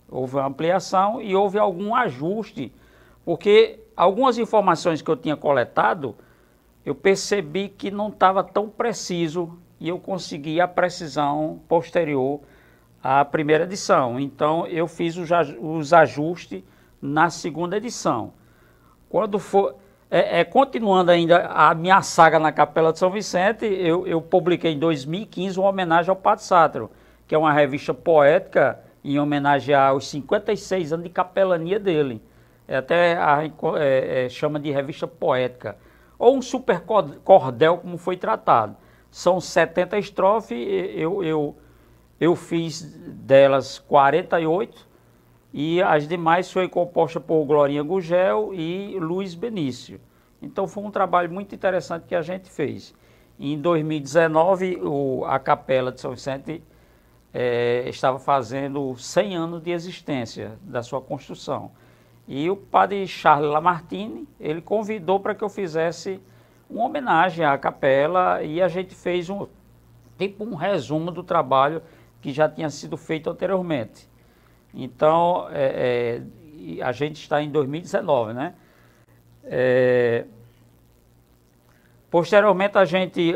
houve uma ampliação e houve algum ajuste, porque algumas informações que eu tinha coletado, eu percebi que não estava tão preciso e eu consegui a precisão posterior à primeira edição. Então, eu fiz os ajustes na segunda edição. Quando for, continuando ainda a minha saga na Capela de São Vicente, eu publiquei em 2015 uma homenagem ao Padre Sátiro, que é uma revista poética em homenagem aos 56 anos de capelania dele. Até chama de revista poética. Ou um super cordel, como foi tratado. São 70 estrofes, eu fiz delas 48, e as demais foi composta por Glorinha Gugel e Luiz Benício. Então foi um trabalho muito interessante que a gente fez. Em 2019, a Capela de São Vicente estava fazendo 100 anos de existência da sua construção. E o padre Charles Lamartine, ele convidou para que eu fizesse uma homenagem à capela, e a gente fez um resumo do trabalho que já tinha sido feito anteriormente. Então, a gente está em 2019, né? Posteriormente, a gente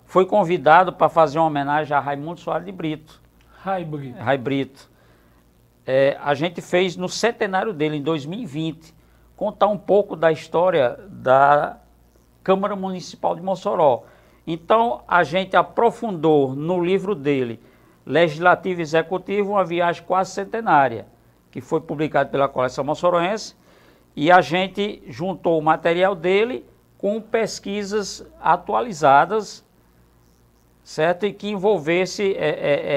foi convidado para fazer uma homenagem a Raimundo Soares de Brito. Rai Brito. A gente fez no centenário dele, em 2020, contar um pouco da história da Câmara Municipal de Mossoró. Então, a gente aprofundou no livro dele, Legislativo e Executivo, uma viagem quase centenária, que foi publicado pela Coleção Mossoroense, e a gente juntou o material dele com pesquisas atualizadas, certo? E que envolvesse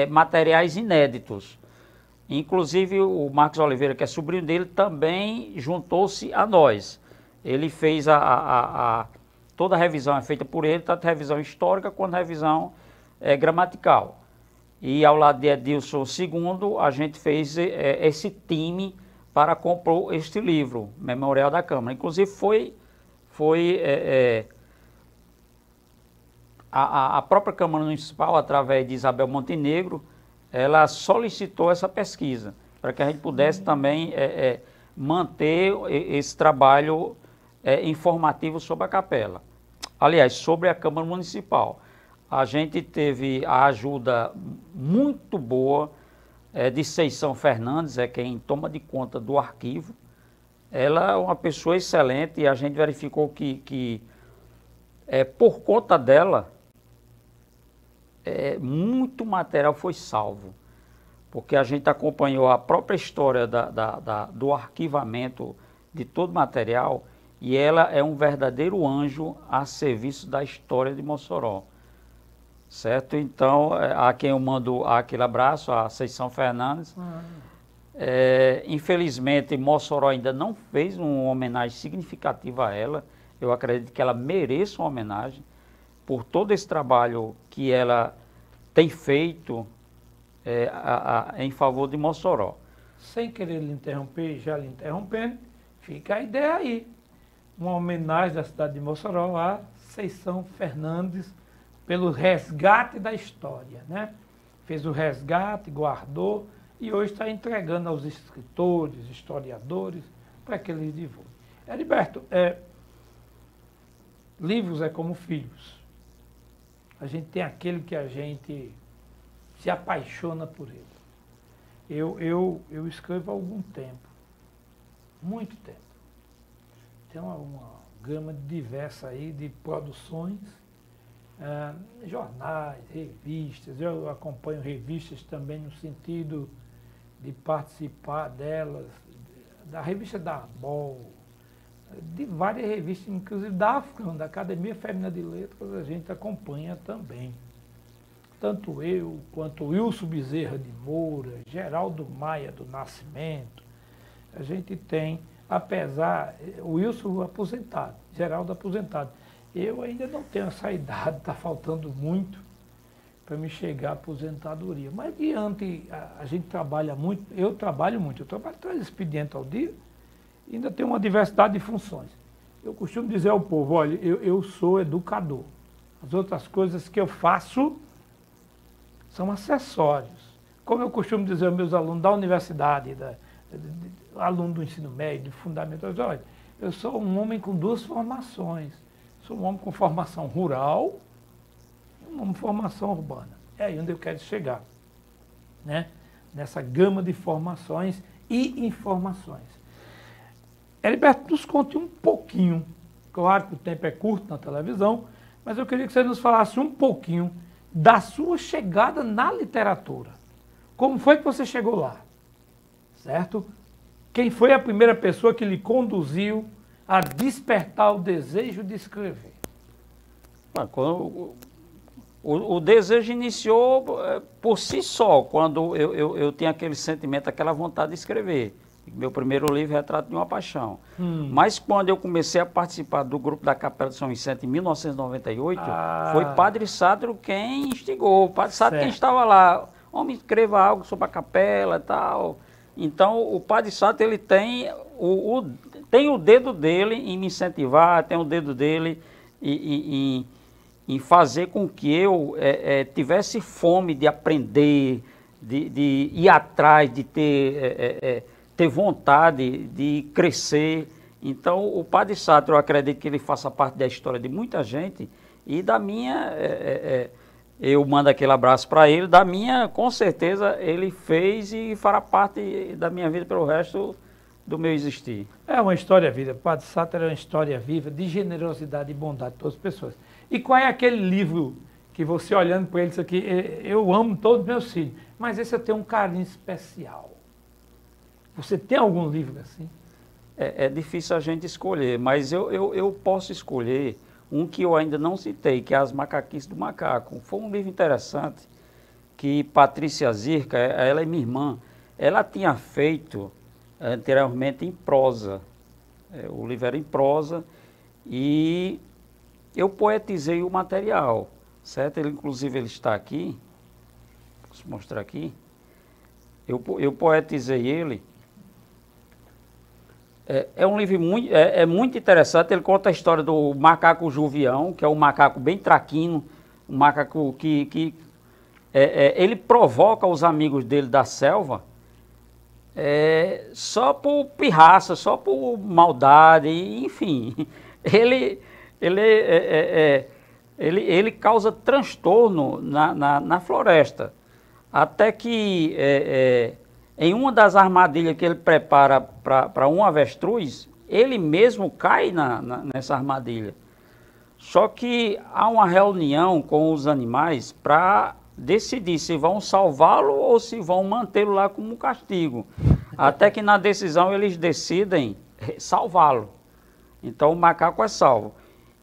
materiais inéditos. Inclusive, o Marcos Oliveira, que é sobrinho dele, também juntou-se a nós. Ele fez toda a revisão é feita por ele, tanto revisão histórica quanto revisão gramatical. E ao lado de Edilson II, a gente fez esse time para compor este livro, Memorial da Câmara. Inclusive a própria Câmara Municipal, através de Isabel Montenegro, ela solicitou essa pesquisa, para que a gente pudesse também manter esse trabalho informativo sobre a capela. Aliás, sobre a Câmara Municipal. A gente teve a ajuda muito boa de Seição Fernandes, quem toma de conta do arquivo. Ela é uma pessoa excelente e a gente verificou que por conta dela, muito material foi salvo. Porque a gente acompanhou a própria história do arquivamento de todo o material e ela é um verdadeiro anjo a serviço da história de Mossoró. Certo? Então, a quem eu mando aquele abraço, a Seição Fernandes. Infelizmente, Mossoró ainda não fez uma homenagem significativa a ela. Eu acredito que ela mereça uma homenagem por todo esse trabalho que ela tem feito em favor de Mossoró. Sem querer lhe interromper, já lhe interrompendo, fica a ideia aí. Uma homenagem da cidade de Mossoró a Seição Fernandes, pelo resgate da história, né? Fez o resgate, guardou e hoje está entregando aos escritores, historiadores, para que eles divulguem. Heriberto, livros é como filhos. A gente tem aquele que a gente se apaixona por ele. Eu escrevo há algum tempo, muito tempo. Tem uma gama diversa aí de produções, jornais, revistas. Eu acompanho revistas também no sentido de participar delas, da revista da ABOL, de várias revistas, inclusive da AFCAM, da Academia Feminina de Letras, a gente acompanha também. Tanto eu, quanto o Wilson Bezerra de Moura, Geraldo Maia do Nascimento, a gente tem, apesar, o Wilson aposentado, Geraldo aposentado. Eu ainda não tenho essa idade, está faltando muito para me chegar à aposentadoria. Mas diante, a gente trabalha muito, eu trabalho 3 expedientes ao dia, e ainda tenho uma diversidade de funções. Eu costumo dizer ao povo, olha, eu sou educador. As outras coisas que eu faço são acessórios. Como eu costumo dizer aos meus alunos da universidade, alunos do ensino médio, fundamental, olha, eu sou um homem com 2 formações. Sou um homem com formação rural e um homem com formação urbana. É aí onde eu quero chegar, né? Nessa gama de formações e informações. Heriberto, nos conte um pouquinho, claro que o tempo é curto na televisão, mas eu queria que você nos falasse um pouquinho da sua chegada na literatura. Como foi que você chegou lá? Certo? Quem foi a primeira pessoa que lhe conduziu a despertar o desejo de escrever? O desejo iniciou por si só, quando eu tinha aquele sentimento, aquela vontade de escrever. Meu primeiro livro, Retrato de uma Paixão. Mas quando eu comecei a participar do grupo da Capela de São Vicente em 1998, foi Padre Sátiro quem instigou. O Padre Sátiro quem estava lá. Homem, escreva algo sobre a capela e tal. Então, o Padre Sátiro, ele tem o dedo dele em me incentivar, tem o dedo dele em fazer com que eu tivesse fome de aprender, de ir atrás, de ter vontade de crescer. Então, o Padre Sátiro, eu acredito que ele faça parte da história de muita gente e da minha, eu mando aquele abraço para ele, da minha, com certeza, ele fez e fará parte da minha vida pelo resto do meu existir. É uma história viva. O Padre Sátiro é uma história viva de generosidade e bondade de todas as pessoas. E qual é aquele livro que você, olhando para ele, isso aqui, eu amo todos os meus filhos, mas esse eu tenho um carinho especial? Você tem algum livro assim? É difícil a gente escolher, mas eu posso escolher um que eu ainda não citei, que é As Macaquices do Macaco. Foi um livro interessante que Patrícia Zirca, ela é minha irmã, ela tinha feito anteriormente em prosa. O livro era em prosa e eu poetizei o material, certo? Inclusive ele está aqui. Vou mostrar aqui. Eu poetizei ele. É um livro muito interessante. Ele conta a história do macaco Juvião, que é um macaco bem traquino, um macaco que ele provoca os amigos dele da selva só por pirraça, só por maldade, enfim. Ele causa transtorno na floresta. Até que em uma das armadilhas que ele prepara para um avestruz, ele mesmo cai nessa armadilha. Só que há uma reunião com os animais para decidir se vão salvá-lo ou se vão mantê-lo lá como castigo. Até que na decisão eles decidem salvá-lo. Então o macaco é salvo.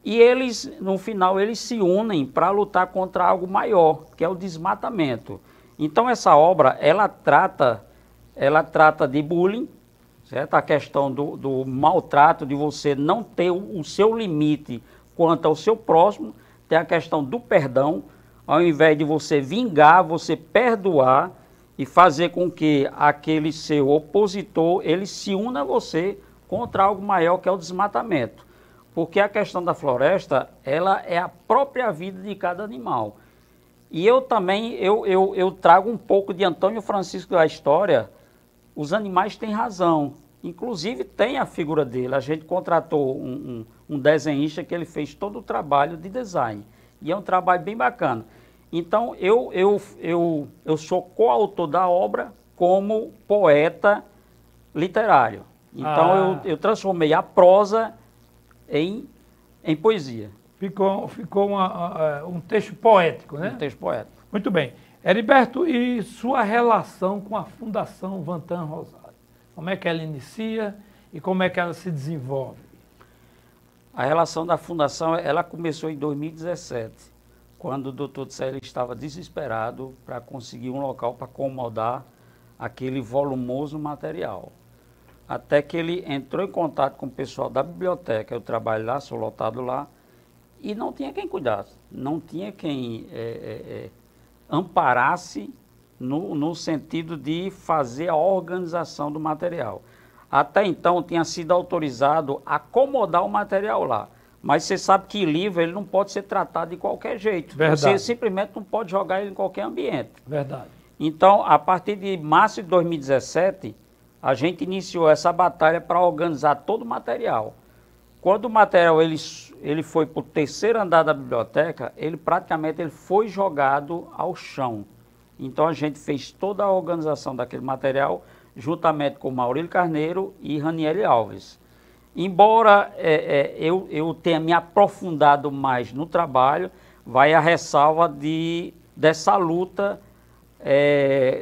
E eles, no final, eles se unem para lutar contra algo maior, que é o desmatamento. Então essa obra, ela trata de bullying, certo? A questão do maltrato, de você não ter o seu limite quanto ao seu próximo. Tem a questão do perdão, ao invés de você vingar, você perdoar e fazer com que aquele seu opositor, ele se una a você contra algo maior, que é o desmatamento. Porque a questão da floresta, ela é a própria vida de cada animal. E eu também, eu trago um pouco de Antônio Francisco da história. Os animais têm razão. Inclusive tem a figura dele. A gente contratou um desenhista que ele fez todo o trabalho de design. E é um trabalho bem bacana. Então eu sou coautor da obra como poeta literário. Então eu transformei a prosa em poesia. Ficou um texto poético, né? Um texto poético. Muito bem. Heriberto, e sua relação com a Fundação Vantan Rosário? Como é que ela inicia e como é que ela se desenvolve? A relação da Fundação, ela começou em 2017, quando o Dr. Célio estava desesperado para conseguir um local para acomodar aquele volumoso material. Até que ele entrou em contato com o pessoal da biblioteca, eu trabalho lá, sou lotado lá, e não tinha quem cuidasse, não tinha quem amparasse no sentido de fazer a organização do material. Até então tinha sido autorizado a acomodar o material lá, mas você sabe que livro ele não pode ser tratado de qualquer jeito. Verdade. Você simplesmente não pode jogar ele em qualquer ambiente. Verdade. Então, a partir de março de 2017, a gente iniciou essa batalha para organizar todo o material. Quando o material ele foi para o terceiro andar da biblioteca, ele praticamente foi jogado ao chão. Então a gente fez toda a organização daquele material juntamente com Maurílio Carneiro e Raniele Alves. Embora eu tenha me aprofundado mais no trabalho, vai a ressalva dessa luta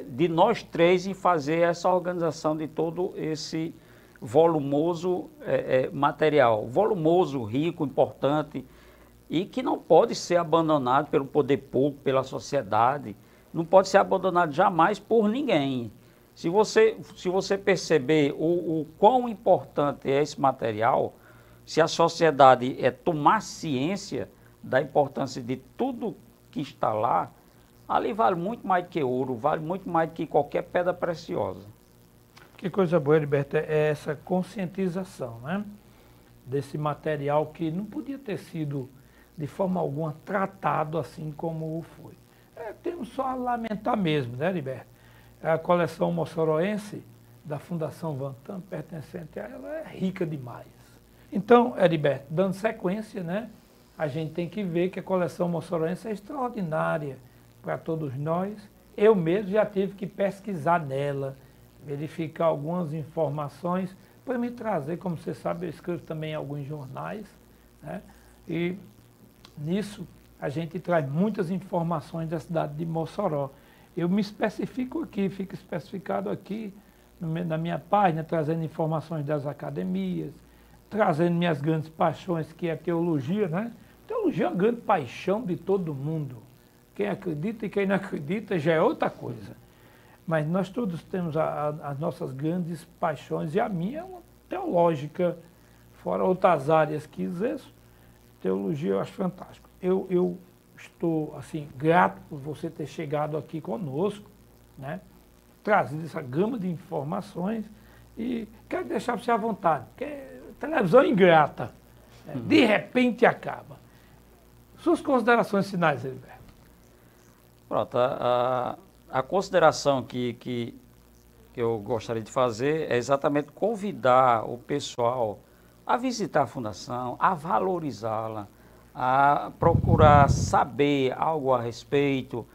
de nós três em fazer essa organização de todo esse volumoso material. Volumoso, rico, importante e que não pode ser abandonado pelo poder público, pela sociedade. Não pode ser abandonado jamais por ninguém. Se você perceber o quão importante é esse material, se a sociedade tomar ciência da importância de tudo que está lá, ali vale muito mais do que ouro, vale muito mais do que qualquer pedra preciosa. Que coisa boa, Heriberto, é essa conscientização, né? Desse material que não podia ter sido, de forma alguma, tratado assim como foi. Temos só a lamentar mesmo, né, Heriberto? A coleção moçoroense da Fundação Vantan, pertencente a ela, é rica demais. Então, Heriberto, dando sequência, né, a gente tem que ver que a coleção moçoroense é extraordinária para todos nós. Eu mesmo já tive que pesquisar nela, verificar algumas informações para me trazer, como você sabe, eu escrevo também em alguns jornais, né, e nisso a gente traz muitas informações da cidade de Mossoró. Eu me especifico aqui, fica especificado aqui na minha página, trazendo informações das academias, trazendo minhas grandes paixões, que é a teologia, né? Teologia é uma grande paixão de todo mundo. Quem acredita e quem não acredita já é outra coisa. Mas nós todos temos as nossas grandes paixões, e a minha é uma teológica, fora outras áreas que exerço. Teologia eu acho fantástico. Eu estou assim, grato por você ter chegado aqui conosco, né? Trazido essa gama de informações e quero deixar você à vontade, porque televisão ingrata, de repente acaba. Suas considerações finais, Heriberto. Pronto, a consideração que eu gostaria de fazer é exatamente convidar o pessoal a visitar a Fundação, a valorizá-la, a procurar saber algo a respeito,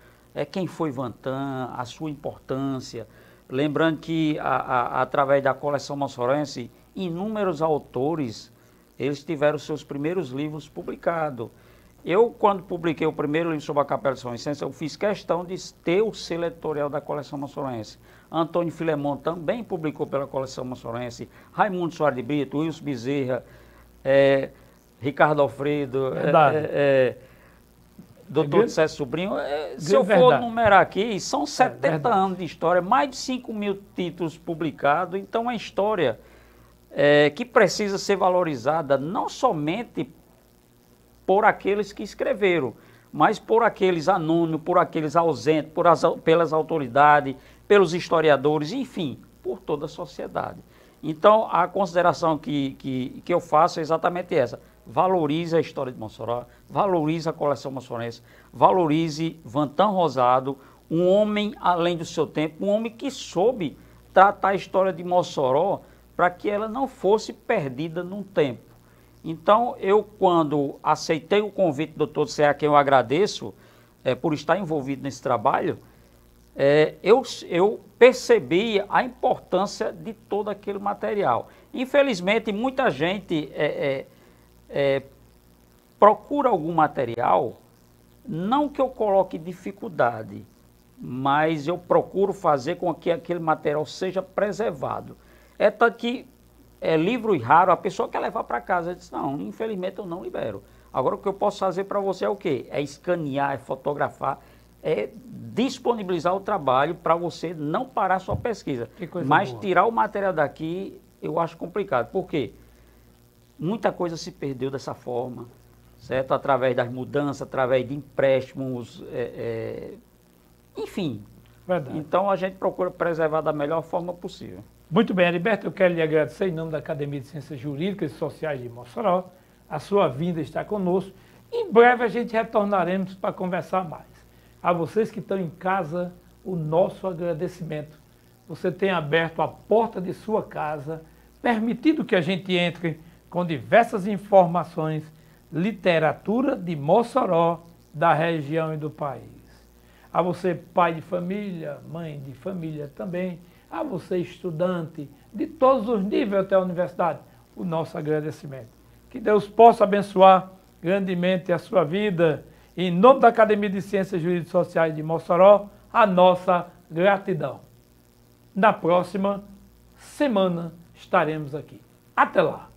quem foi Vantan, a sua importância. Lembrando que, através da coleção moçorense, inúmeros autores, eles tiveram seus primeiros livros publicados. Eu, quando publiquei o primeiro livro sobre a Capela de São Vicente, eu fiz questão de ter o selo editorial da coleção moçorense. Antônio Filemon também publicou pela coleção moçorense, Raimundo Soares de Brito, Wilson Bezerra, Ricardo Alfredo, Dr. César Sobrinho. Se eu for numerar aqui, são 70 anos de história, mais de 5.000 títulos publicados, então é uma história que precisa ser valorizada não somente por aqueles que escreveram, mas por aqueles anônimos, por aqueles ausentes, pelas autoridades, pelos historiadores, enfim, por toda a sociedade. Então, a consideração que eu faço é exatamente essa. Valorize a história de Mossoró, valorize a coleção moçorense, valorize Vantan Rosado, um homem além do seu tempo, um homem que soube tratar a história de Mossoró para que ela não fosse perdida num tempo. Então, eu, quando aceitei o convite do Dr. Serra, a quem eu agradeço por estar envolvido nesse trabalho, eu percebi a importância de todo aquele material. Infelizmente, muita gente procura algum material, não que eu coloque dificuldade, mas eu procuro fazer com que aquele material seja preservado. Tanto que livro raro, a pessoa quer levar para casa. Eu disse, não, infelizmente eu não libero. Agora o que eu posso fazer para você é o quê? É escanear, é fotografar, é disponibilizar o trabalho para você não parar sua pesquisa. Mas boa. Tirar o material daqui eu acho complicado. Por quê? Muita coisa se perdeu dessa forma, certo? Através das mudanças, através de empréstimos, enfim. Verdade. Então a gente procura preservar da melhor forma possível. Muito bem, Heriberto, eu quero lhe agradecer em nome da Academia de Ciências Jurídicas e Sociais de Mossoró. A sua vinda está conosco. Em breve a gente retornaremos para conversar mais. A vocês que estão em casa, o nosso agradecimento. Você tem aberto a porta de sua casa, permitido que a gente entre com diversas informações, literatura de Mossoró, da região e do país. A você, pai de família, mãe de família também, a você, estudante, de todos os níveis até a universidade, o nosso agradecimento. Que Deus possa abençoar grandemente a sua vida. Em nome da Academia de Ciências Jurídicas e Sociais de Mossoró, a nossa gratidão. Na próxima semana estaremos aqui. Até lá!